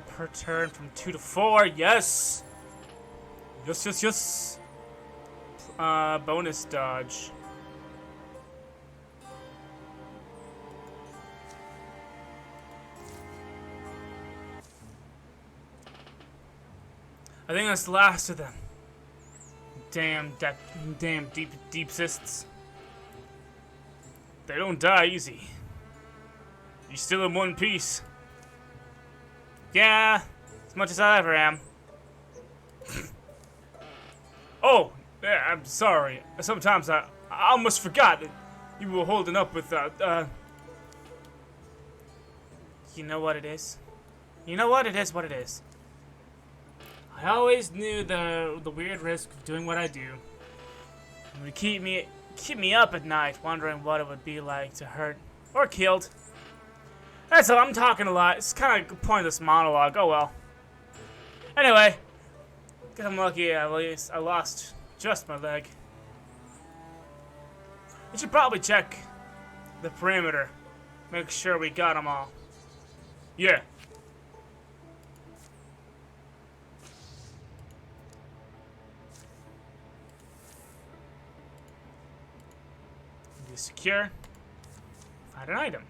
Per turn from 2 to 4. Yes. Yes. Bonus dodge. I think that's the last of them. Damn deep cysts. They don't die easy. You're still in one piece. Yeah, as much as I ever am. Oh, yeah, I'm sorry. Sometimes I almost forgot that you were holding up with, You know what it is? You know what? It is what it is. I always knew the weird risk of doing what I do. It would keep me up at night, wondering what it would be like to hurt or killed. That's all. I'm talking a lot. It's kind of a pointless monologue. Oh well. Anyway, guess I'm lucky. At least I lost just my leg. We should probably check the perimeter. Make sure we got them all. Yeah. Be secure. Find an item.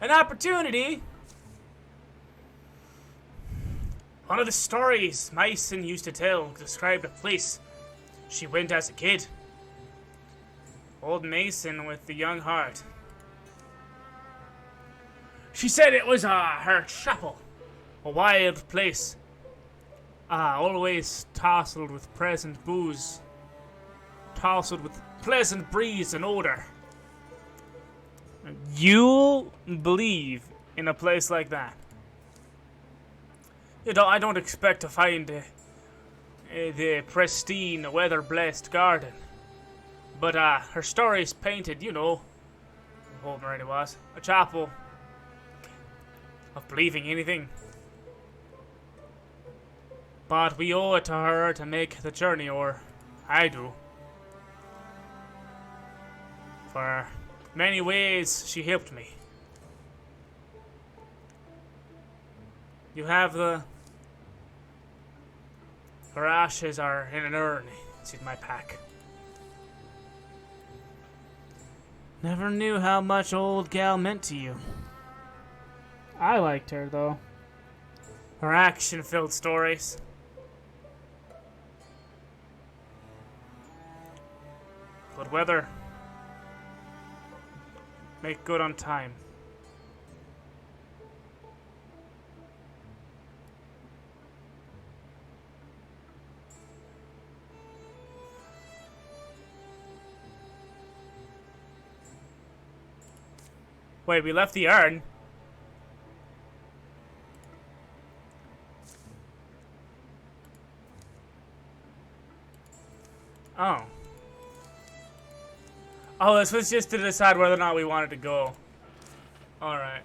An opportunity. One of the stories Mason used to tell described a place she went as a kid. Old Mason with the young heart. She said it was her chapel, a wild place, always tousled with pleasant booze, tousled with pleasant breeze and odor. You believe in a place like that? I don't expect to find the pristine, weather-blessed garden. But her story's painted, you know, Homer it was, a chapel of believing anything. But we owe it to her to make the journey, or I do. For many ways she helped me. You have her ashes are in an urn. It's in my pack. Never knew how much old gal meant to you. I liked her, though. Her action-filled stories. Good weather. Make good on time. Wait, we left the urn? Oh. Oh, this was just to decide whether or not we wanted to go. Alright.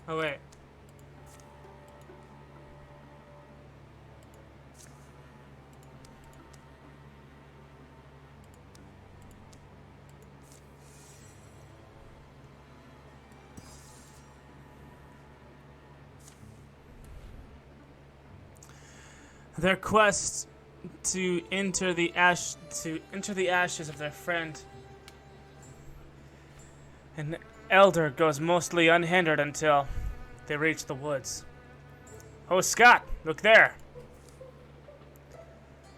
Oh, wait. their quest to enter the ashes of their friend. An elder goes mostly unhindered until they reach the woods. Oh, Scott, look there.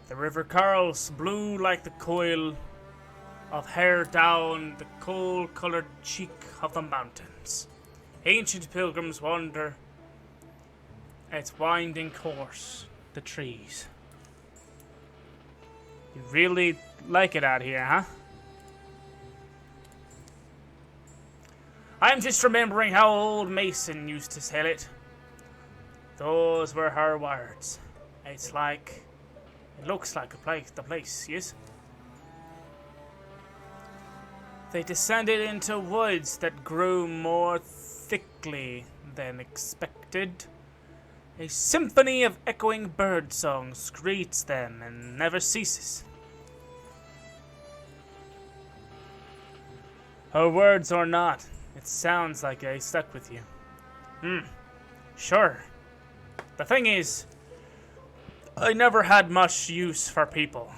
The river curls blue like the coil of hair down the coal-colored cheek of the mountains. Ancient pilgrims wander its winding course, the trees. You really like it out here, huh? I'm just remembering how old Mason used to tell it. Those were her words. It looks like the place, yes? They descended into woods that grew more thickly than expected. A symphony of echoing bird songs greets them and never ceases. Her words or not, it sounds like I stuck with you. Sure. The thing is, I never had much use for people.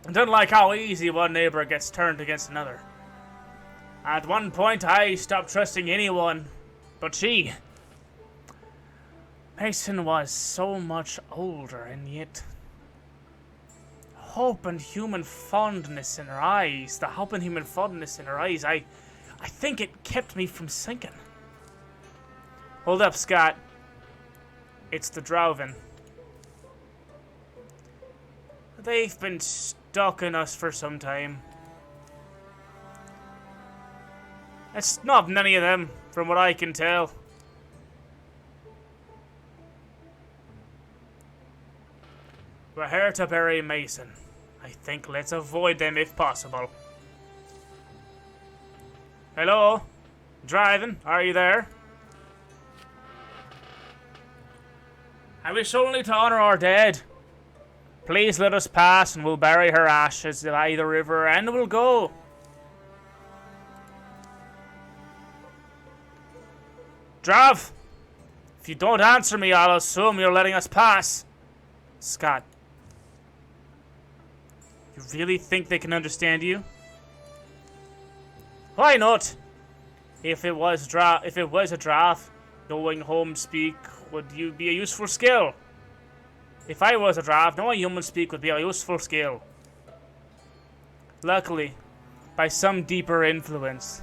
I don't like how easy one neighbor gets turned against another. At one point, I stopped trusting anyone but she. Mason was so much older, and yet hope and human fondness in her eyes, I think it kept me from sinking. Hold up, Scott. It's the Drowvin. They've been stalking us for some time. It's not many of them, from what I can tell. We're here to bury Mason. I think let's avoid them if possible. Hello? Driving, are you there? I wish only to honor our dead. Please let us pass and we'll bury her ashes by the river and we'll go. Drav! If you don't answer me, I'll assume you're letting us pass. Scott. You really think they can understand you? Why not? If it was a Drav, knowing home speak would be a useful skill. If I was a Drav, knowing human speak would be a useful skill. Luckily, by some deeper influence.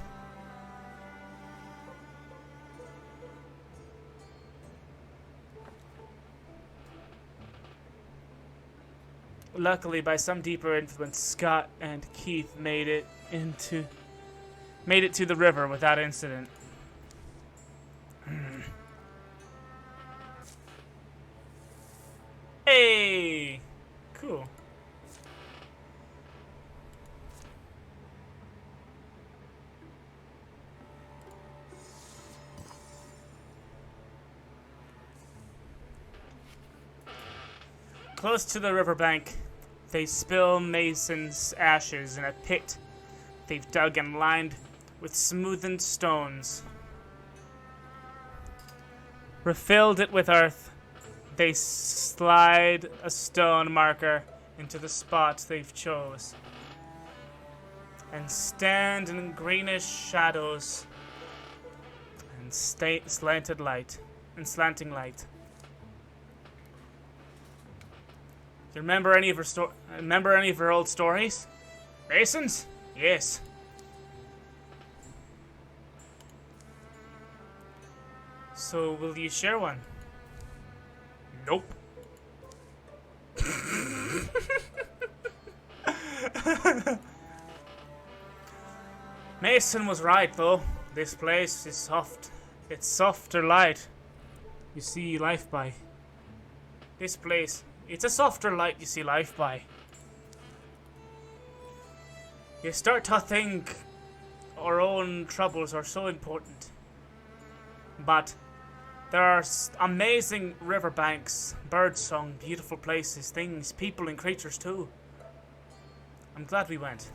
Scott and Keith made it to the river without incident. Hey! Cool. Close to the riverbank, they spill Mason's ashes in a pit they've dug and lined with smoothened stones. Refilled it with earth, they slide a stone marker into the spot they've chose and stand in greenish shadows and slanting light. Do you remember any of her old stories? Masons? Yes. So, will you share one? Nope. Mason was right, though. This place is soft. It's softer light. You see life by. This place. It's a softer light you see life by. You start to think our own troubles are so important. But there are amazing riverbanks, birdsong, beautiful places, things, people and creatures too. I'm glad we went.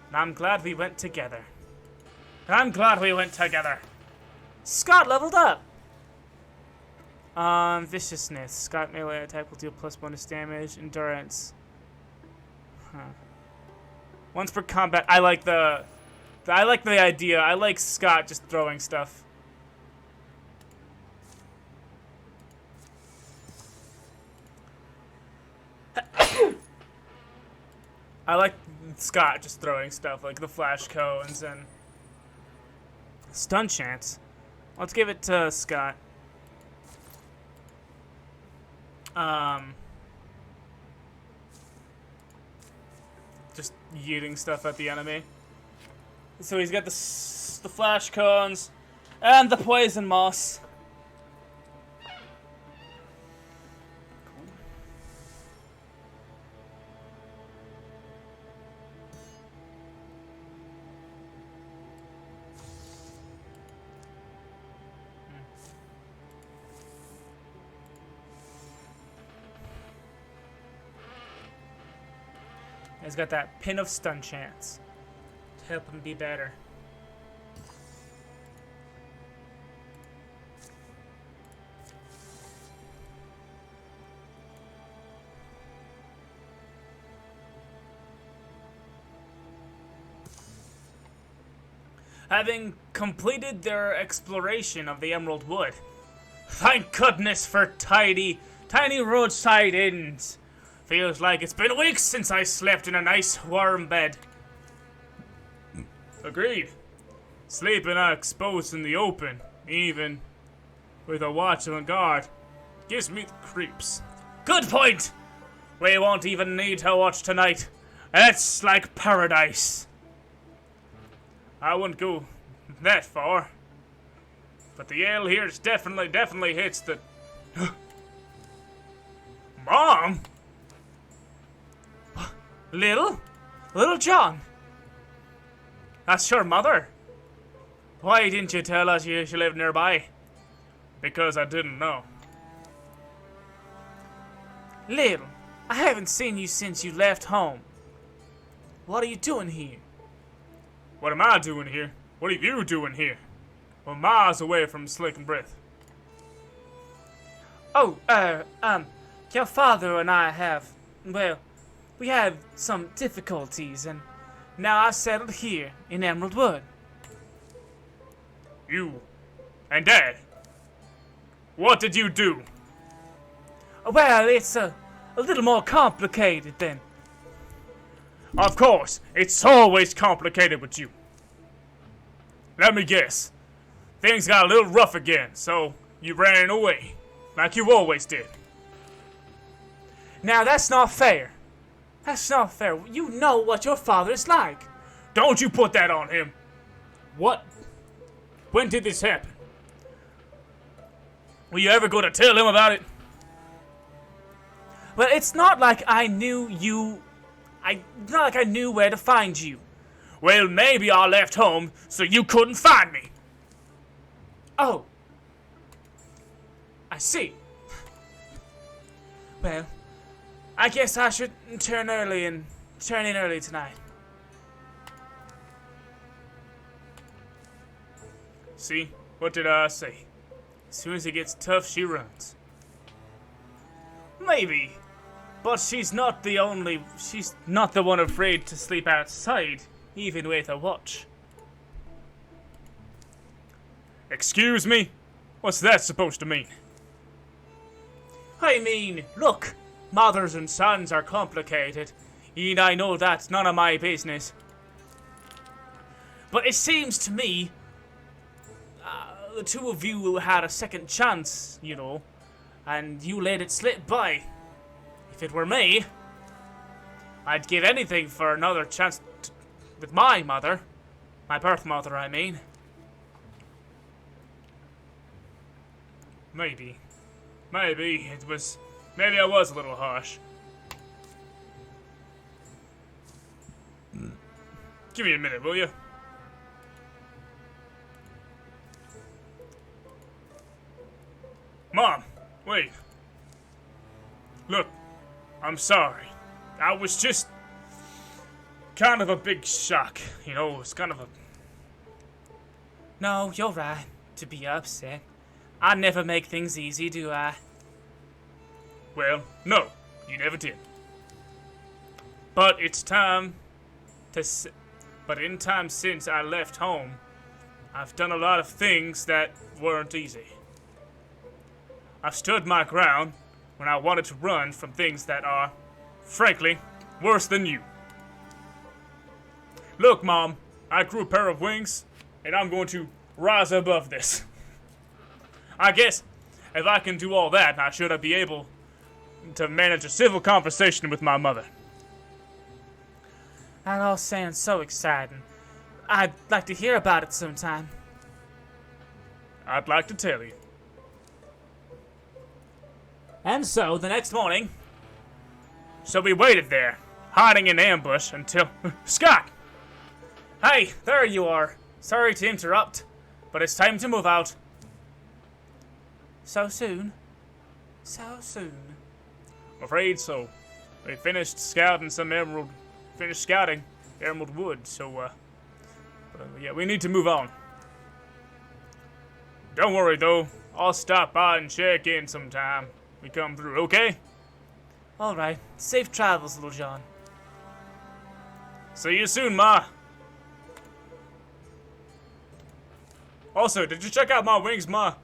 And I'm glad we went together. Scott leveled up. Viciousness. Scott melee attack will deal plus bonus damage. Endurance. Huh. Once per combat. I like the idea. I like Scott just throwing stuff. I like Scott just throwing stuff, like the flash cones and stun chance. Let's give it to Scott. Just yeeting stuff at the enemy. So he's got the flash cones and the poison moss. He's got that pin of stun chance to help him be better. Having completed their exploration of the Emerald Wood, thank goodness for tiny roadside inns. Feels like it's been weeks since I slept in a nice warm bed. Agreed. Sleeping exposed in the open, even with a watch and guard, gives me the creeps. Good point! We won't even need to watch tonight. It's like paradise. I wouldn't go that far, but the ale here is definitely hits the... Mom? Little John? That's your mother? Why didn't you tell us she lived nearby? Because I didn't know. Little, I haven't seen you since you left home. What are you doing here? What am I doing here? What are you doing here? We're miles away from Slick and Breath. Oh, your father and I have, well, we had some difficulties, and now I've settled here in Emerald Wood. You and Dad? What did you do? Well, it's a little more complicated than... Of course, it's always complicated with you. Let me guess. Things got a little rough again, so you ran away, like you always did. Now, that's not fair. That's not fair. You know what your father is like. Don't you put that on him. What? When did this happen? Were you ever going to tell him about it? Well, it's not like I knew you... not like I knew where to find you. Well, maybe I left home so you couldn't find me. Oh. I see. Well, I guess I should turn in early tonight. See? What did I say? As soon as it gets tough, she runs. Maybe. But she's not the one afraid to sleep outside, even with a watch. Excuse me? What's that supposed to mean? I mean, look, mothers and sons are complicated, and I know that's none of my business. But it seems to me, the two of you had a second chance, you know, and you let it slip by. If it were me, I'd give anything for another chance with my mother. My birth mother, I mean. Maybe I was a little harsh. Give me a minute, will you? Mom, wait. Look, I'm sorry. I was just kind of a big shock, you know, it was kind of a... No, you're right to be upset. I never make things easy, do I? Well, no, you never did. But it's time to... But in time since I left home, I've done a lot of things that weren't easy. I've stood my ground when I wanted to run from things that are, frankly, worse than you. Look, Mom, I grew a pair of wings, and I'm going to rise above this. I guess if I can do all that, I should be able to manage a civil conversation with my mother. That all sounds so exciting. I'd like to hear about it sometime. I'd like to tell you. And so, the next morning... So we waited there, hiding in ambush until... Scott! Hey, there you are. Sorry to interrupt, but it's time to move out. So soon? So soon? I'm afraid so. We finished scouting Emerald Wood, so, yeah, we need to move on. Don't worry, though. I'll stop by and check in sometime. We come through, okay? Alright. Safe travels, little John. See you soon, Ma. Also, did you check out my wings, Ma?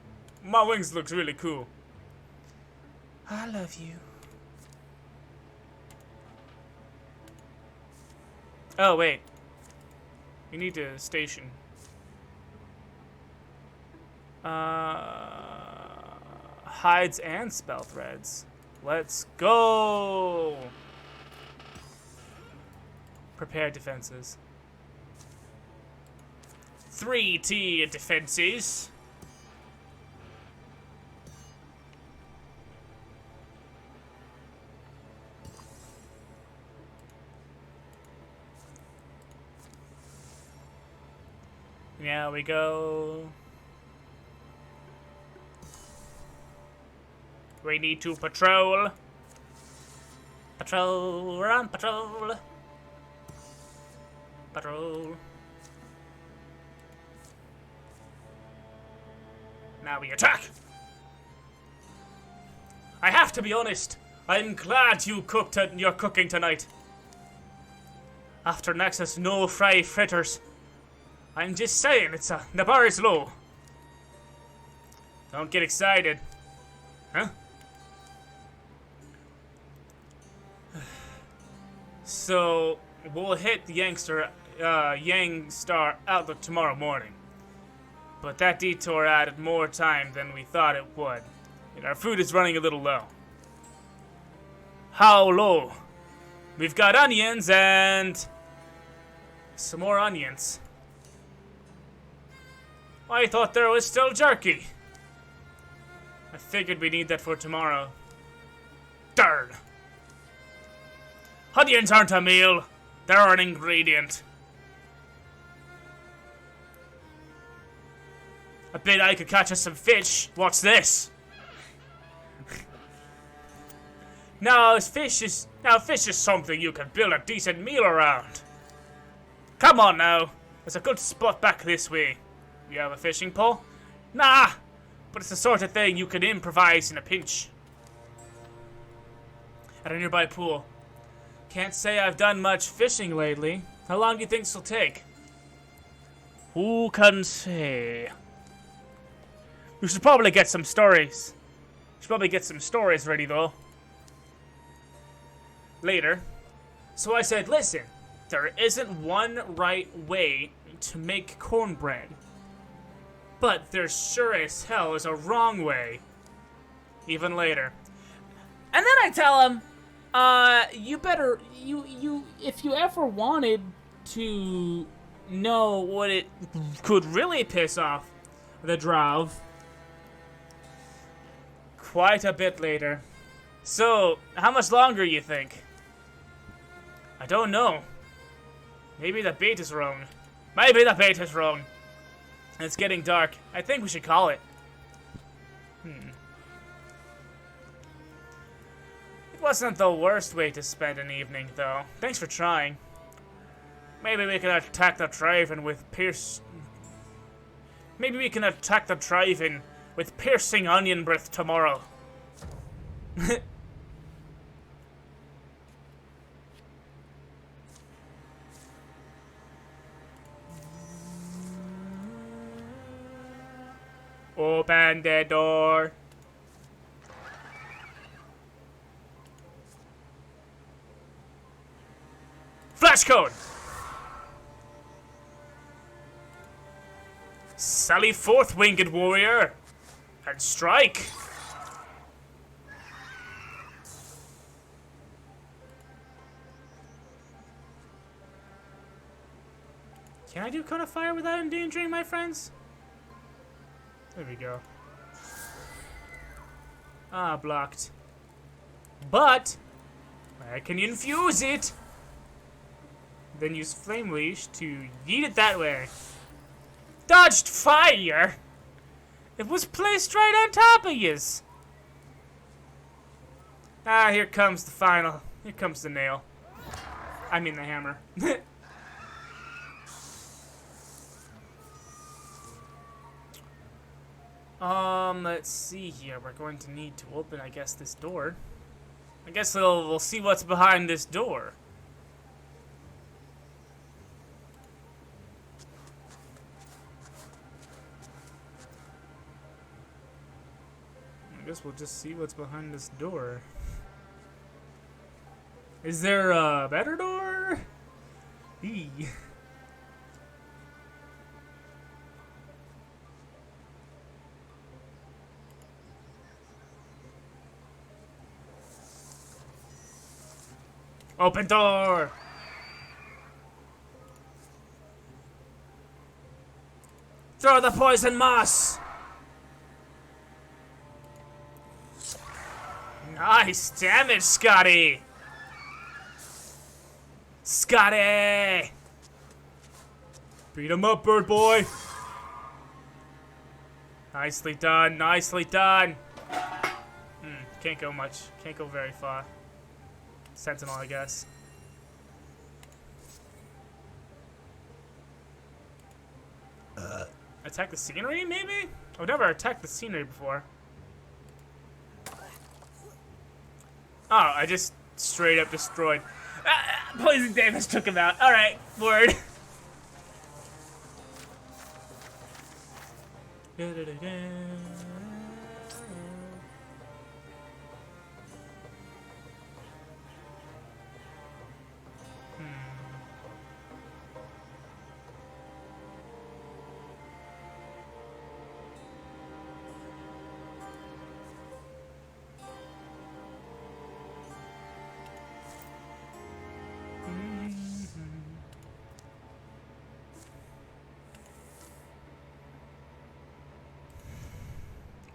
My wings looks really cool. I love you. Oh, wait. We need to station. Hides and spell threads. Let's go! Prepare defenses. 3 tier defenses. There we go. We need to patrol. Patrol, we're on patrol. Patrol. Now we attack. I have to be honest. I'm glad you're cooking tonight. After Nexus no fry fritters. I'm just saying, the bar is low. Don't get excited. Huh? So, we'll hit the Yang Star Outlook tomorrow morning. But that detour added more time than we thought it would. And our food is running a little low. How low? We've got onions and... some more onions. I thought there was still jerky. I figured we need that for tomorrow. Darn. Onions aren't a meal. They're an ingredient. I bet I could catch us some fish. What's this? Fish is something you can build a decent meal around. Come on now. There's a good spot back this way. You have a fishing pole? Nah, but it's the sort of thing you can improvise in a pinch. At a nearby pool. Can't say I've done much fishing lately. How long do you think this'll take? Who can say? We should probably get some stories. Ready though. Later. So I said, listen, there isn't one right way to make cornbread. But there sure as hell is a wrong way. Even later. And then I tell him, if you ever wanted to know what it could really piss off the Drav. Quite a bit later. So, how much longer you think? I don't know. Maybe the bait is wrong. It's getting dark. I think we should call it. It wasn't the worst way to spend an evening, though. Thanks for trying. Maybe we can attack the drive-in with with piercing onion breath tomorrow. Open the door. Flash code. Sally forth, winged warrior, and strike. Can I do cone of fire without endangering my friends? There we go. Ah, blocked. But I can infuse it. Then use flame leash to yeet it that way. Dodged fire. It was placed right on top of yous. Ah, here comes the final. Here comes the nail. I mean the hammer. Let's see here. We're going to need to open, I guess, this door. I guess we'll see what's behind this door. I guess we'll just see what's behind this door. Is there a better door? Eee. Open door! Throw the poison moss! Nice damage, Scotty! Scotty! Beat him up, bird boy! Nicely done, nicely done! Can't go much. Can't go very far. Sentinel, I guess. Attack the scenery, maybe? I've never attacked the scenery before. Oh, I just straight up destroyed. Poison damage took him out. Alright, word.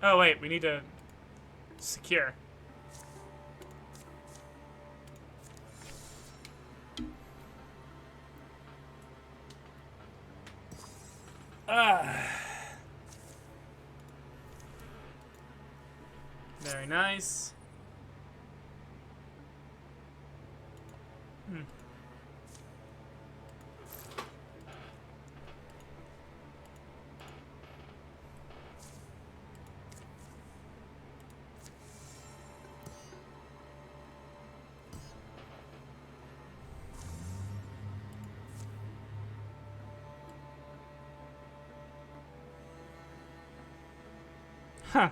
Oh wait, we need to secure. Very nice. Huh.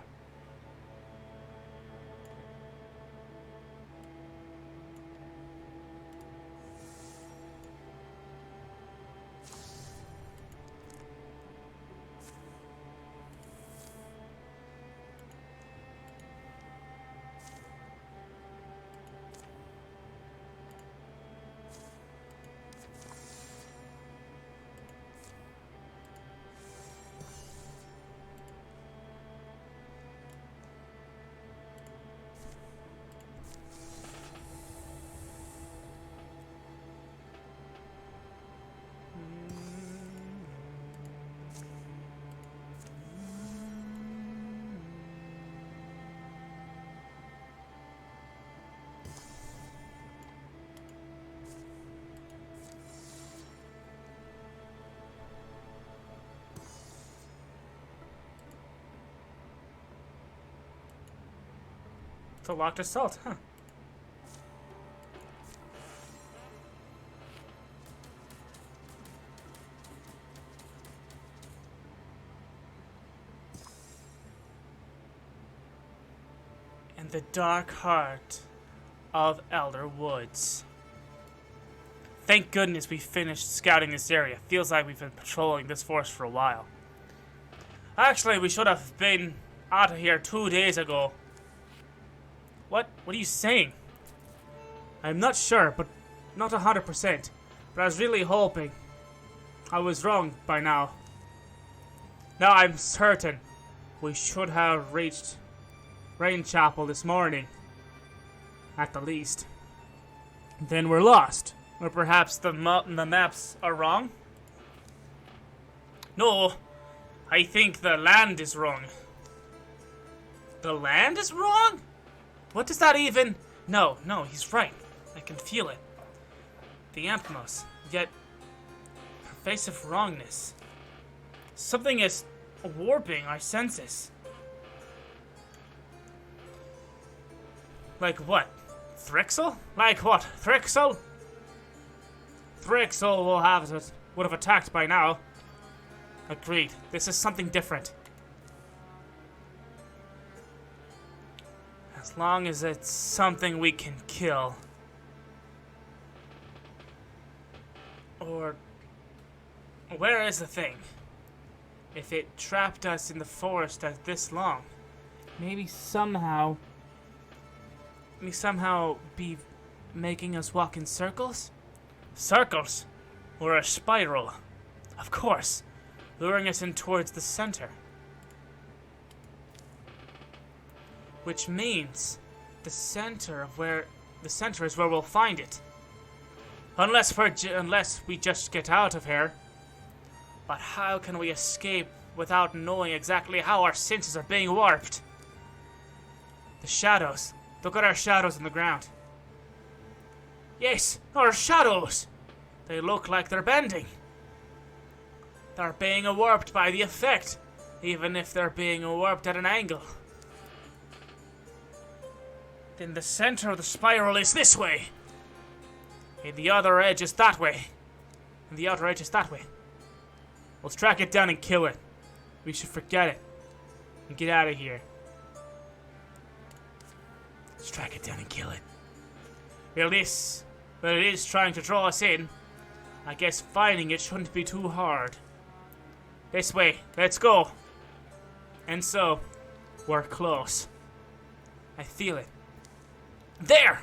It's a locked assault, huh? In the dark heart of Elder Woods. Thank goodness we finished scouting this area. Feels like we've been patrolling this forest for a while. Actually, we should have been out of here 2 days ago. What? What are you saying? I'm not sure, but not 100%. But I was really hoping I was wrong by now. Now I'm certain we should have reached Rain Chapel this morning. At the least. Then we're lost. Or perhaps the maps are wrong? No, I think the land is wrong. The land is wrong? What does that even... No, he's right. I can feel it. The Anthmos, yet pervasive wrongness. Something is warping our senses. Like what? Thrixel? Like what? Thrixel? Thrixel would have attacked by now. Agreed. This is something different. As long as it's something we can kill. Or... where is the thing? If it trapped us in the forest at this long, Maybe somehow. be making us walk in circles? Circles? Or a spiral? Of course. Luring us in towards the center. Which means the center is where we'll find it. Unless we just get out of here. But how can we escape without knowing exactly how our senses are being warped? The shadows. Look at our shadows on the ground. Yes, our shadows! They look like they're bending. They're being warped by the effect, even if they're being warped at an angle. Then the center of the spiral is this way. And the other edge is that way. And the outer edge is that way. Let's track it down and kill it. We should forget it. And get out of here. Let's track it down and kill it. Well, it is trying to draw us in. I guess finding it shouldn't be too hard. This way, let's go. And so, we're close. I feel it. There!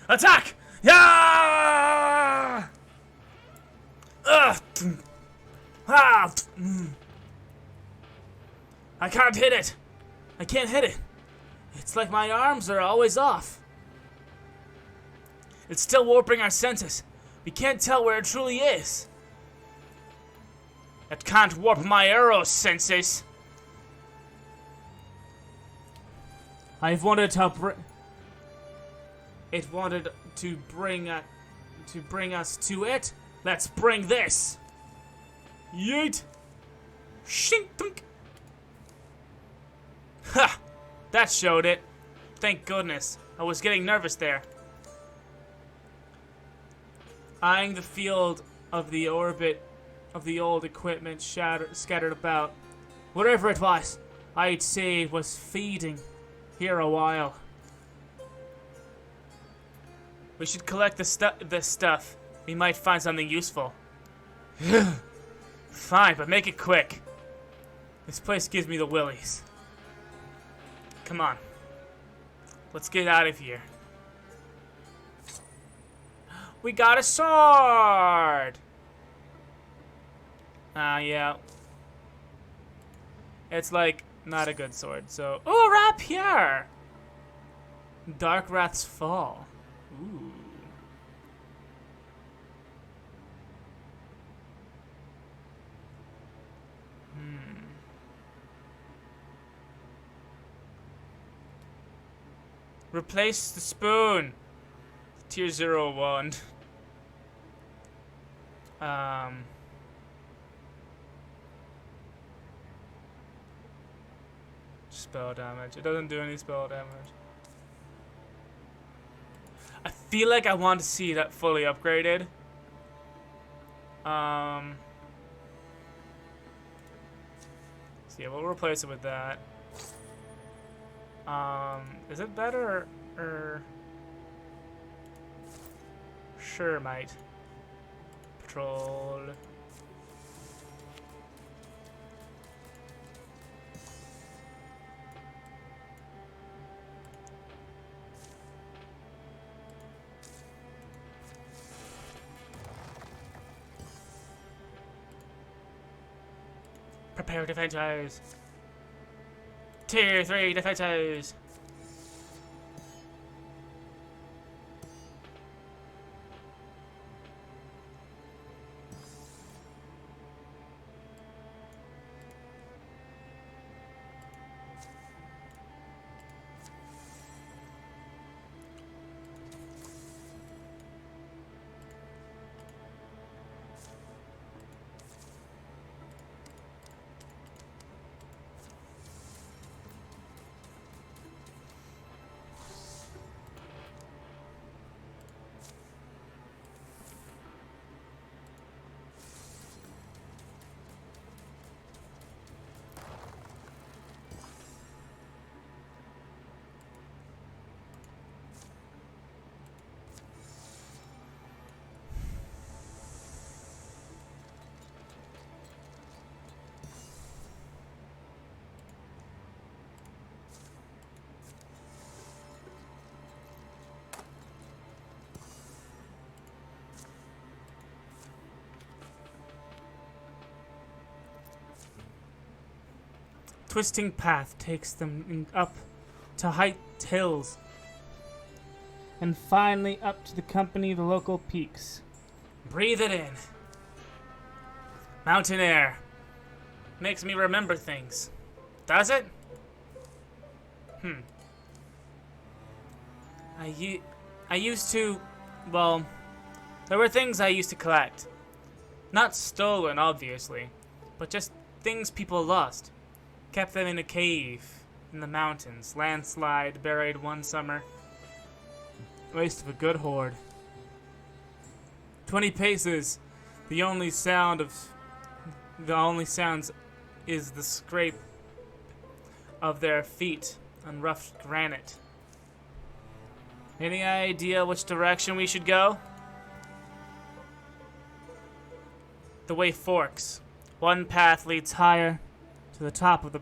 Attack! Yeah! Ah! I can't hit it. I can't hit it. It's like my arms are always off. It's still warping our senses. We can't tell where it truly is. It can't warp my arrow senses. It wanted to bring us to it. Let's bring this. Yeet. Shink dunk. Ha! That showed it. Thank goodness. I was getting nervous there. Eyeing the field of the orbit of the old equipment scattered about. Wherever it was, I'd say it was feeding here a while. We should collect the stuff. We might find something useful. Fine, but make it quick. This place gives me the willies. Come on. Let's get out of here. We got a sword! Yeah. It's like, not a good sword, so... Ooh, rapier! Dark Wrath's Fall. Ooh. Replace the spoon. Tier 0 wand. Spell damage. It doesn't do any spell damage. I feel like I want to see that fully upgraded. So yeah, we'll replace it with that. Is it better or sure, mate. Patrol. Prepare defenses. Tier 3 defenses. Twisting path takes them up to height hills, and finally up to the company of the local peaks. breathe it in. Mountain air. Makes me remember things. Does it? I used to, well, there were things I used to collect. Not stolen, obviously, but just things people lost. Kept them in a cave in the mountains. Landslide buried one summer. Waste of a good hoard. 20 paces. The only sounds is the scrape of their feet on rough granite. Any idea which direction we should go? The way forks. One path leads higher to the top of the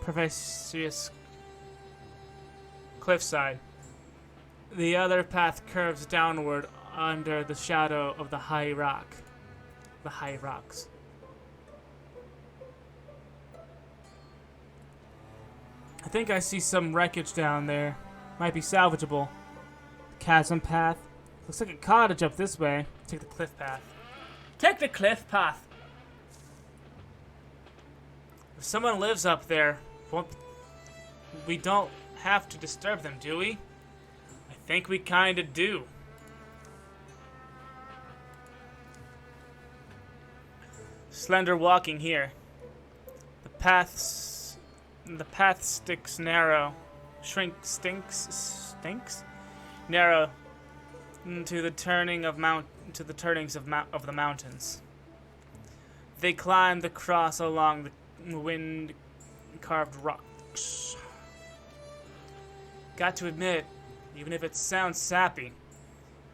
precipitous cliffside. The other path curves downward under the shadow of the high rocks. I think I see some wreckage down there. Might be salvageable. The chasm path. Looks like a cottage up this way. Take the cliff path. Take the cliff path. If someone lives up there, we don't have to disturb them, do we? I think we kinda do. Slender walking here. The path stinks narrow. Stinks? Narrow to the turnings of the mountains. They climb the cross along the wind-carved rocks. Got to admit, even if it sounds sappy,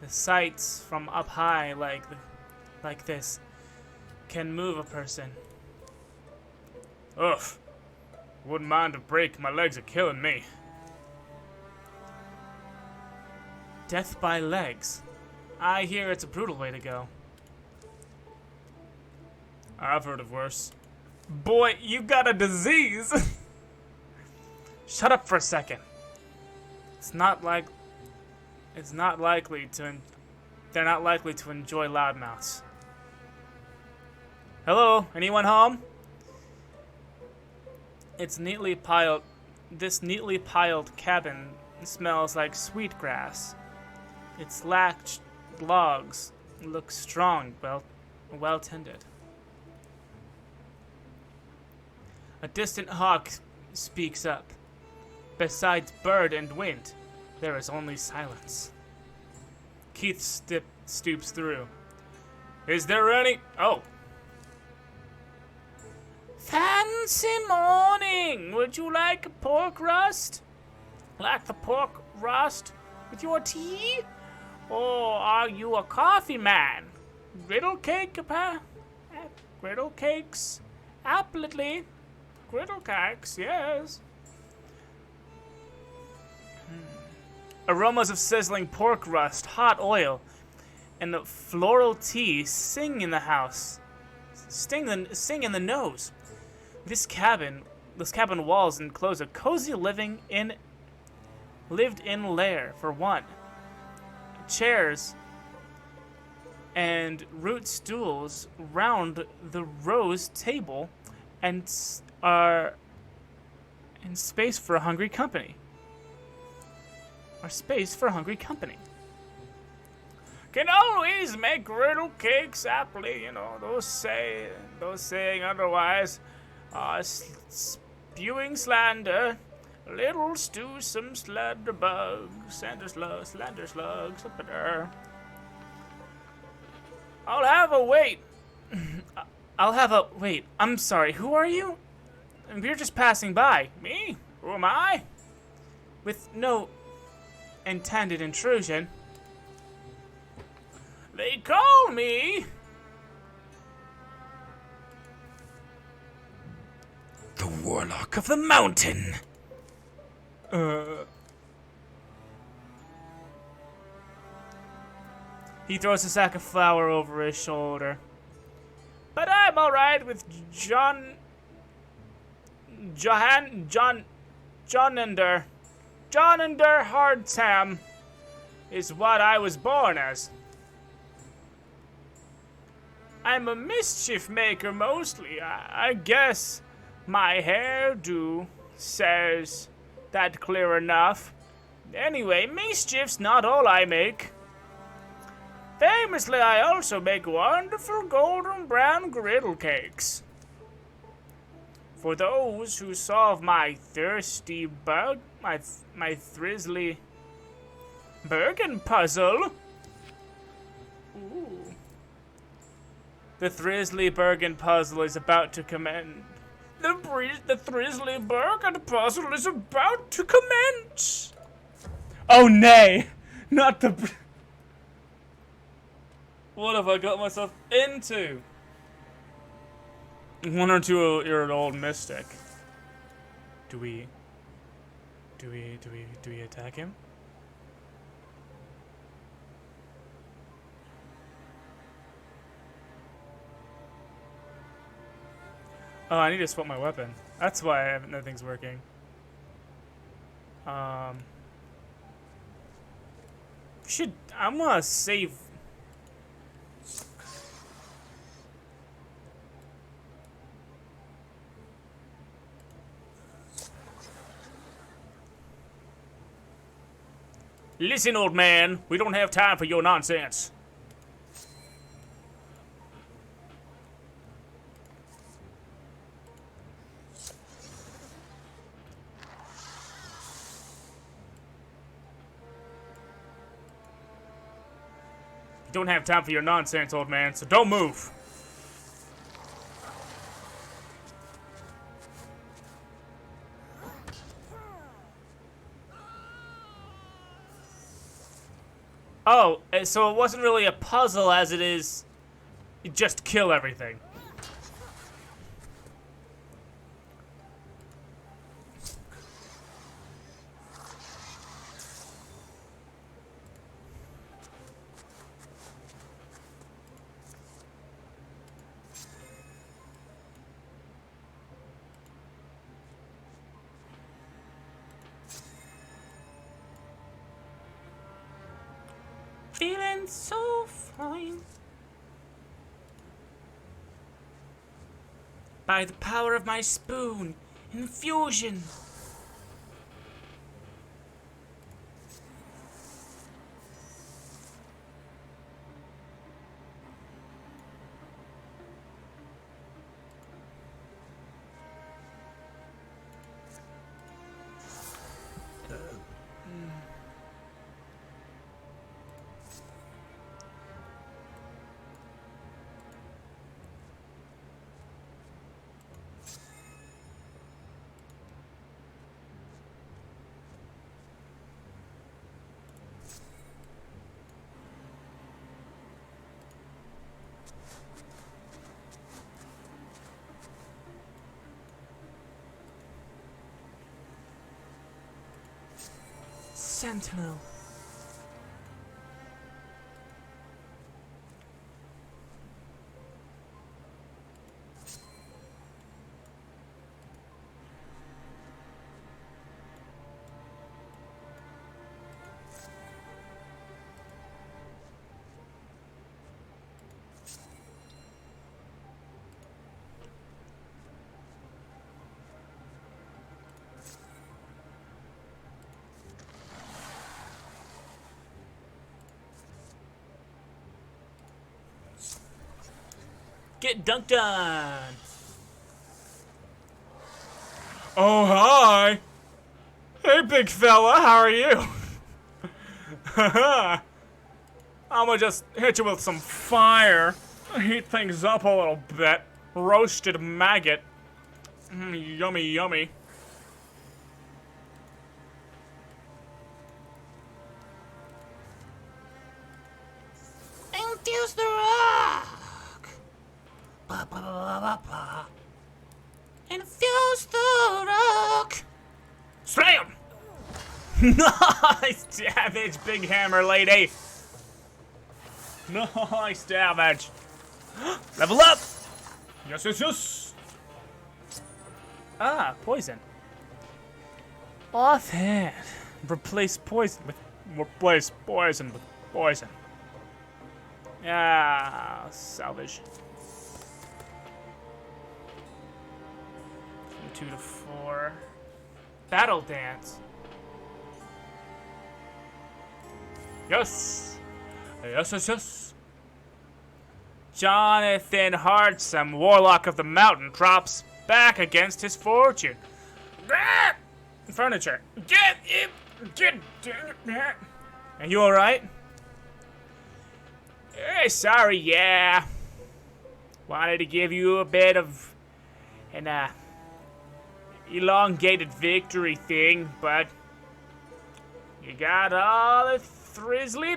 the sights from up high like this can move a person. Ugh. Wouldn't mind a break. My legs are killing me. Death by legs. I hear it's a brutal way to go. I've heard of worse. Boy, you got a disease! Shut up for a second. They're not likely to enjoy loudmouths. Hello, anyone home? This neatly piled cabin smells like sweetgrass. Its logs look strong, well tended. A distant hawk speaks up. Besides bird and wind, there is only silence. Keith stoops through. Is there any... Oh. Fancy morning! Would you like a pork rust? Like the pork rust with your tea? Or are you a coffee man? Griddle cake, griddle cakes? Absolutely. Griddle cakes, yes. Aromas of sizzling pork rust, hot oil, and the floral tea sing in the house. Sing in the nose. This cabin walls enclose a cozy lived-in lair for one. Chairs and root stools round the rose table and are in space for a hungry company. Can always make griddle cakes happily, those saying otherwise are spewing slander. Little stew some slander bugs, slander slugs up there. Wait, I'm sorry, who are you? We're just passing by. Me? Who am I? With no intended intrusion. They call me... The Warlock of the Mountain. He throws a sack of flour over his shoulder. But I'm alright with John Ender Hardtam is what I was born as. I'm a mischief maker mostly. I guess my hairdo says that clear enough. Anyway, mischief's not all I make. Famously, I also make wonderful golden brown griddle cakes. For those who solve my thirsty my thrizzly Bergen puzzle. Ooh. The Thrizzly Bergen puzzle is about to commence. The Thrizzly Bergen puzzle is about to commence. Oh nay, not the. What have I got myself into? 1 or 2 year old mystic. Do we attack him? Oh, I need to swap my weapon. That's why nothing's working. I'm gonna save. Listen, old man, we don't have time for your nonsense. Don't have time for your nonsense, old man, so don't move. Oh, so it wasn't really a puzzle as it is, you just kill everything. Feeling so fine. By the power of my spoon, infusion. sentinel. Get dunked on. Oh, hi. Hey, big fella, how are you? I'm gonna just hit you with some fire. Heat things up a little bit. Roasted maggot. Yummy, yummy. Infuse the rock. Ba, ba, ba, ba, ba. Infuse the rock. Slam! Nice damage, big hammer lady. Nice damage. Level up! Yes, yes, yes. Ah, poison. Offhand. Replace poison with poison. Ah, salvage. From 2 to 4. Battle dance. Yes. Yes, yes, yes. Jonathan Hartsome, Warlock of the Mountain, drops back against his fortune. Ah! Furniture. Get it! Get it! Are you alright? Sorry, yeah. Wanted to give you a bit of an elongated victory thing, but you got all the thrizzly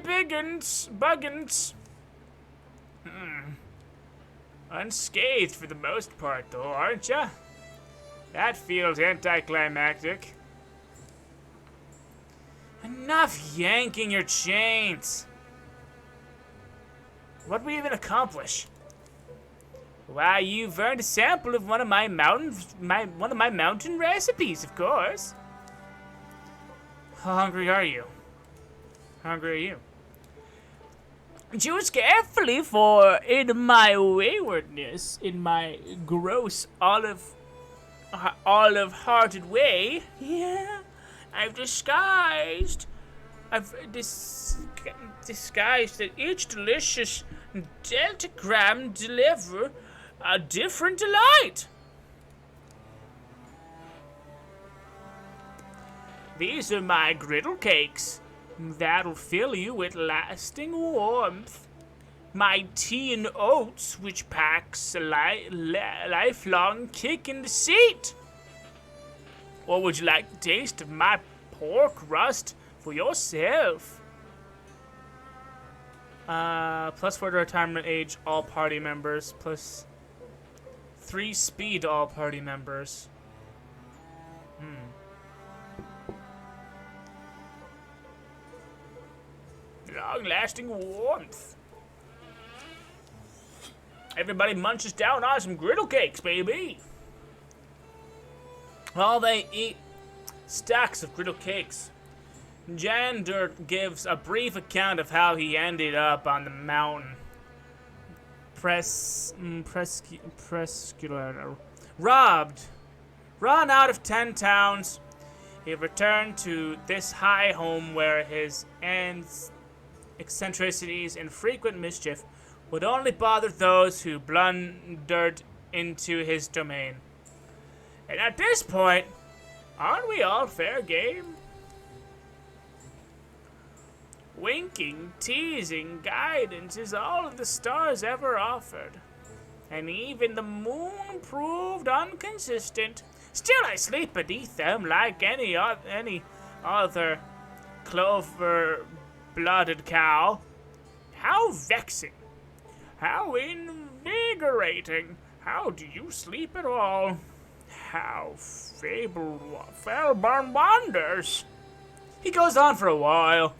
buggins. Unscathed for the most part, though, aren't ya? That feels anticlimactic. Enough yanking your chains. What'd we even accomplish? Why, you've earned a sample of one of my mountain recipes, of course. How hungry are you? How hungry are you? Choose carefully, for in my waywardness, in my gross olive-hearted way, yeah, I've disguised that each delicious deltagram deliver a different delight. These are my griddle cakes. That'll fill you with lasting warmth. My tea and oats, which packs a lifelong kick in the seat. Or would you like a taste of my pork rust for yourself? Plus 4 to retirement age, all party members. Plus 3 speed, all party members. Long-lasting warmth. Everybody munches down on some griddle cakes, baby. While they eat stacks of griddle cakes, Jander gives a brief account of how he ended up on the mountain. Robbed. Run out of 10 towns. He returned to this high home where his eccentricities and frequent mischief would only bother those who blundered into his domain. And at this point, aren't we all fair game? Winking, teasing, guidance is all of the stars ever offered. And even the moon proved inconsistent. Still I sleep beneath them like any other clover-blooded cow. How vexing. How invigorating. How do you sleep at all? How fable Fairburn wanders. He goes on for a while.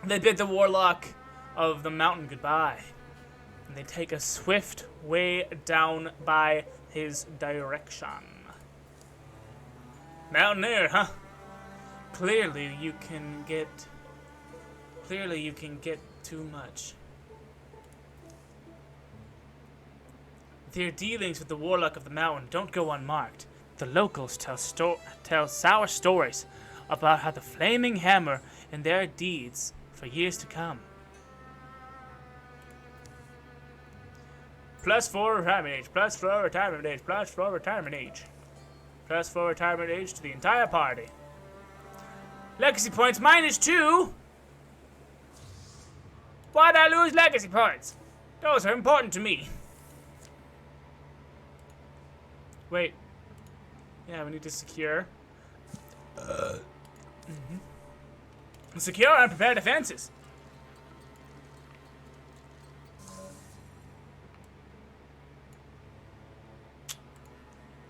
They bid the warlock of the mountain goodbye. And they take a swift way down by his direction. Mountaineer, huh? Clearly you can get too much. Their dealings with the warlock of the mountain don't go unmarked. The locals tell sour stories about how the flaming hammer and their deeds for years to come. +4 retirement age, +4 retirement age, +4 retirement age. +4 retirement age to the entire party. Legacy points -2. Why'd I lose legacy points? Those are important to me. Wait. Yeah, we need to secure. Secure unprepared defenses.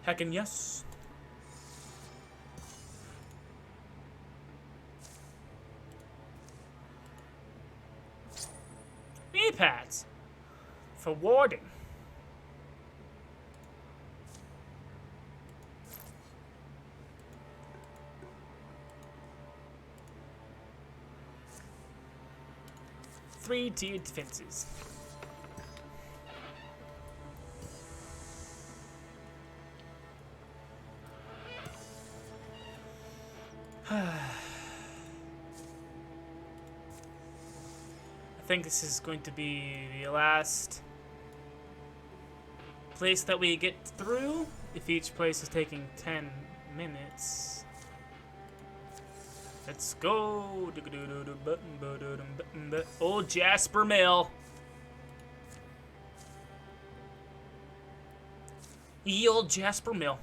Heckin' yes. Knee pads for warding. Three-tiered defenses. I think this is going to be the last place that we get through, if each place is taking 10 minutes. Let's go. Old Jasper Mill. Ye old Jasper Mill.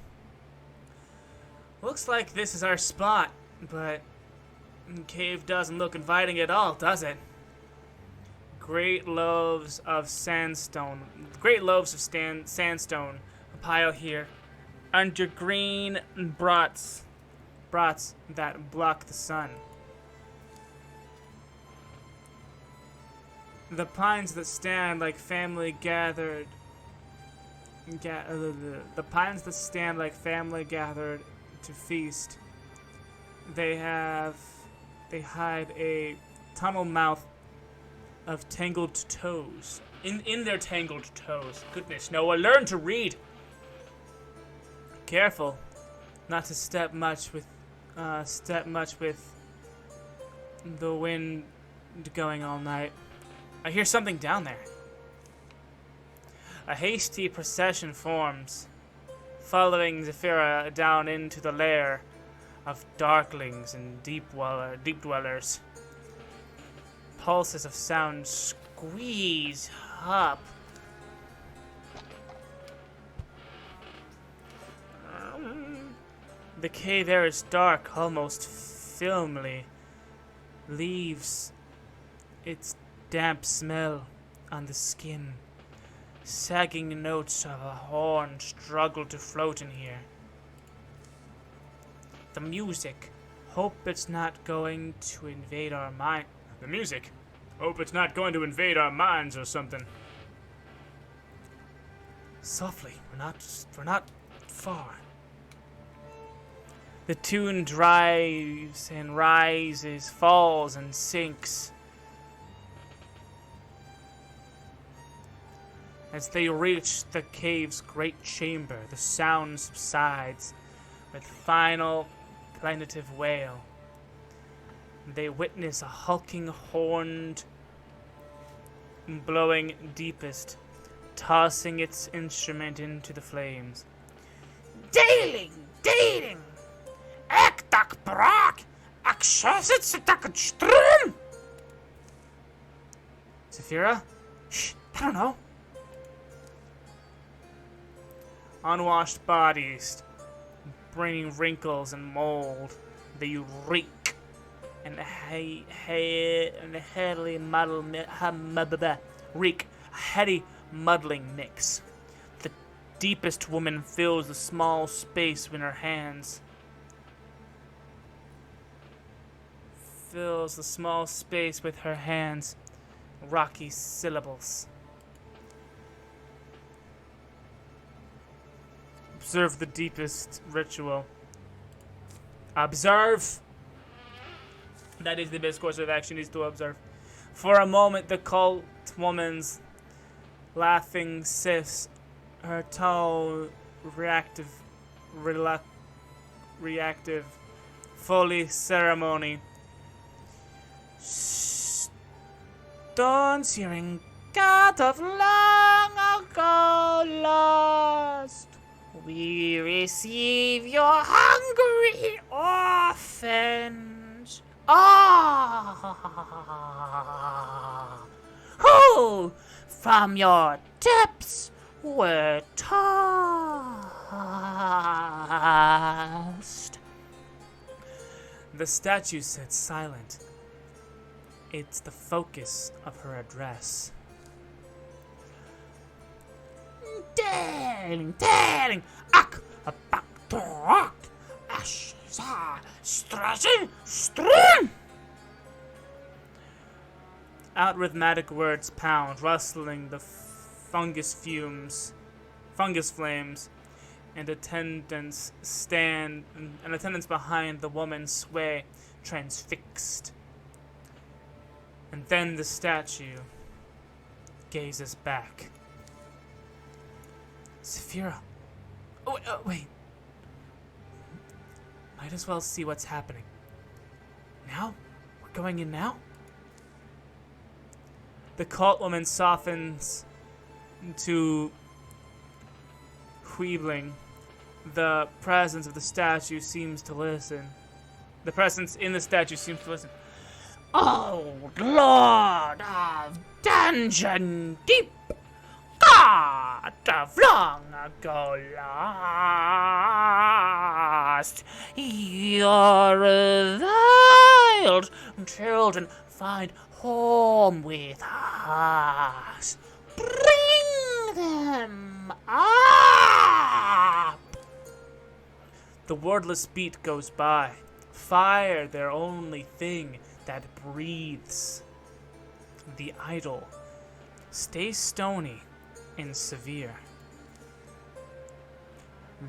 Looks like this is our spot, but the cave doesn't look inviting at all, does it? Great loaves of sandstone. Great loaves of sandstone. A pile here. Under green brats that block the sun. The pines that stand like family gathered. The pines that stand like family gathered to feast. They hide a tunnel mouth of tangled toes. In their tangled toes. Goodness, Noah, learn to read. Careful, not to step much with the wind going all night. I hear something down there. A hasty procession forms, following Zephyra down into the lair of darklings and deep dwellers. Pulses of sound squeeze up. The cave air is dark, almost filmy. Leaves its damp smell on the skin. Sagging notes of a horn struggle to float in here. The music. Hope it's not going to invade our mind. The music? Hope it's not going to invade our minds or something. Softly. We're not far. The tune drives and rises, falls and sinks. As they reach the cave's great chamber, the sound subsides with final plaintive wail. They witness a hulking horned blowing deepest, tossing its instrument into the flames. Dating! Ektak brak! Akshositsutakachtrun! Zephyra? Shh, I don't know. Unwashed bodies, bringing wrinkles and mold. They reek. And a heady muddling mix. The deepest woman fills the small space in her hands. fills the small space with her hands. Rocky syllables. Observe the deepest ritual. Observe! That is the best course of action, is to observe. For a moment, the cult woman's laughing ceased. Her tone reactive, fully ceremony. Stones hearing God of long ago lost. We receive your hungry orphans. Who from your depths were tossed. The statue sits silent. It's the focus of her address. Darling, ak, abak, dorok, ash, sa, strassin, strum. Outrhythmic words pound, rustling the fungus flames, and attendants behind the woman sway, transfixed. And then the statue gazes back. Saphira. Oh, wait. Might as well see what's happening. Now? We're going in now? The cult woman softens to wheebling. The presence of the statue seems to listen. The presence in the statue seems to listen. Oh, Lord of Dungeon Deep, God of long ago lost, your reviled children find home with us. Bring them up. The wordless beat goes by. Fire, their only thing that breathes. The idol stays stony and severe.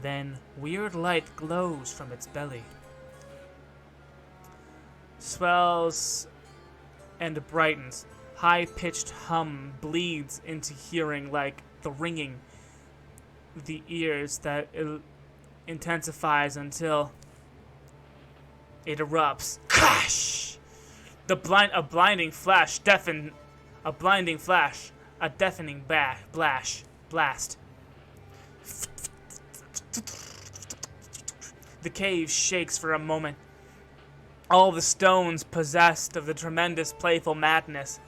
Then weird light glows from its belly, swells and brightens. High-pitched hum bleeds into hearing like the ringing the ears that intensifies until it erupts. Crash! A deafening blast. The cave shakes for a moment. All the stones possessed of the tremendous playful madness.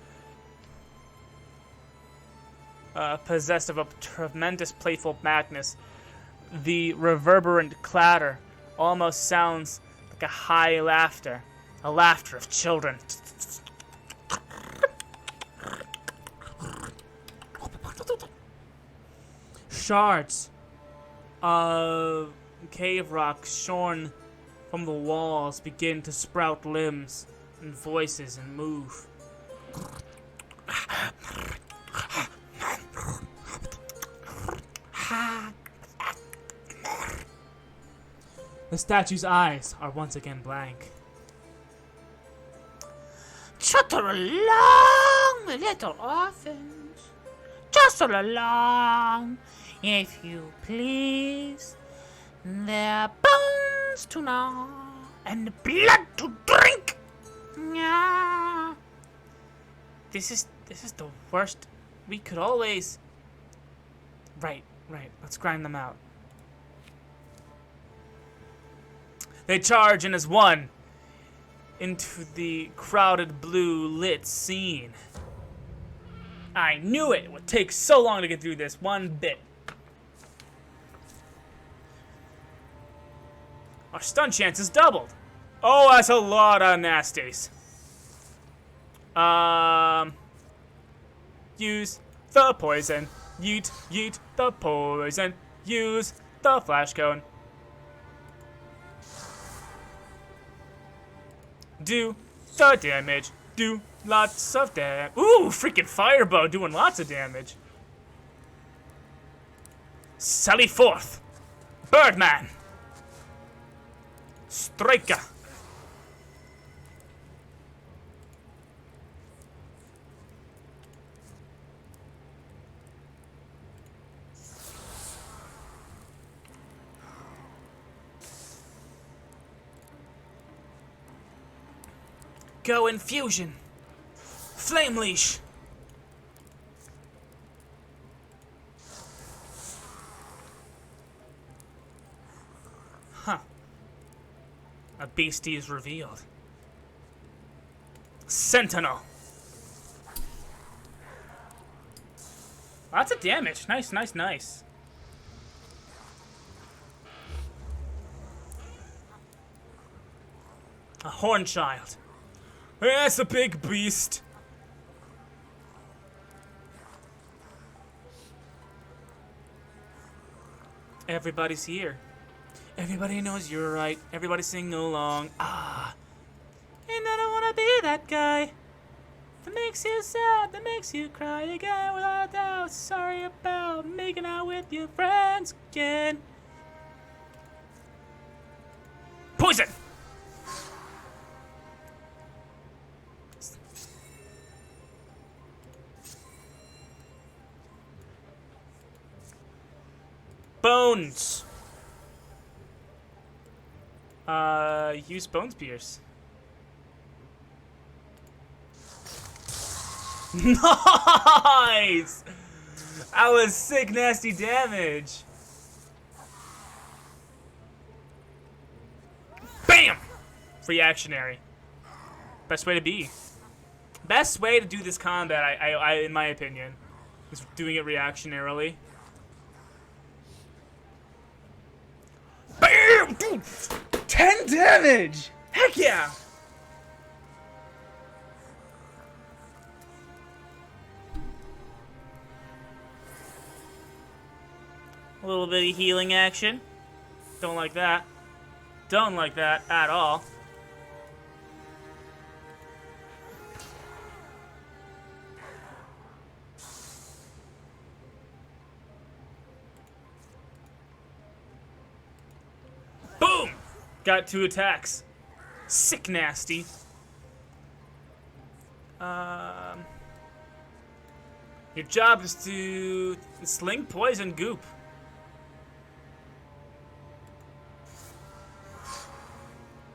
The reverberant clatter almost sounds like a high laughter. A laughter of children. Shards of cave rock shorn from the walls begin to sprout limbs and voices and move. The statue's eyes are once again blank. Chutter along, little orphans. Jostle along, if you please. Their bones to gnaw and blood to drink. Yeah. This is the worst. We could always. Right. Let's grind them out. They charge in as one into the crowded blue lit scene. I knew it would take so long to get through this one bit. Our stun chance is doubled. Oh, that's a lot of nasties. Use the poison. Yeet the poison. Use the flash cone. Do The damage. Do lots of damage. Ooh, freaking firebow doing lots of damage. Sally forth. Birdman. Striker. Go infusion. Flame leash. Huh. A beastie is revealed. Sentinel. Lots of damage. Nice, nice, nice. A horn child. That's a big beast. Everybody's here. Everybody knows you're right. Everybody sing along. Ah. And I don't wanna be that guy that makes you sad, that makes you cry again without a doubt. Sorry about making out with your friends again. Poison! Bones! Use Bones Pierce. Nice! That was sick, nasty damage. Bam! Reactionary. Best way to be. Best way to do this combat, I in my opinion, is doing it reactionarily. Bam! Dude, 10 damage! Heck yeah! A little bit of healing action. Don't like that. Don't like that at all. Boom! Got 2 attacks. Sick nasty. Your job is to sling poison goop.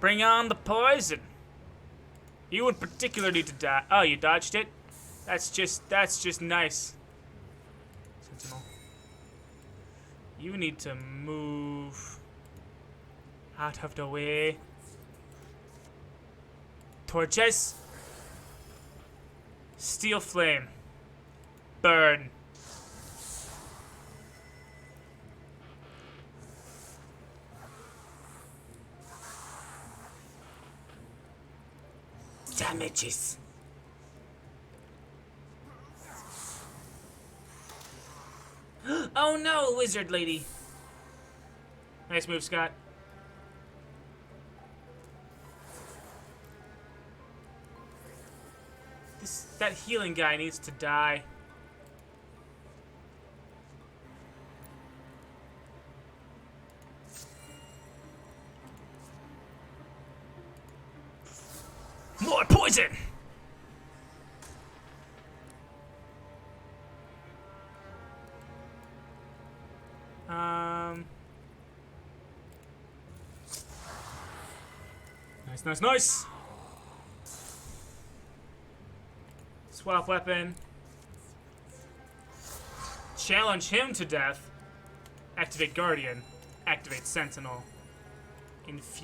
Bring on the poison. You in particular need to die. Oh, you dodged it? That's just nice. Sentinel. You need to move out of the way. Torches. Steel flame. Burn. Damages. Oh no, wizard lady. Nice move, Scott. That healing guy needs to die. More poison! Nice, nice, nice! Swap weapon. Challenge him to death. Activate Guardian. Activate Sentinel. Infuse.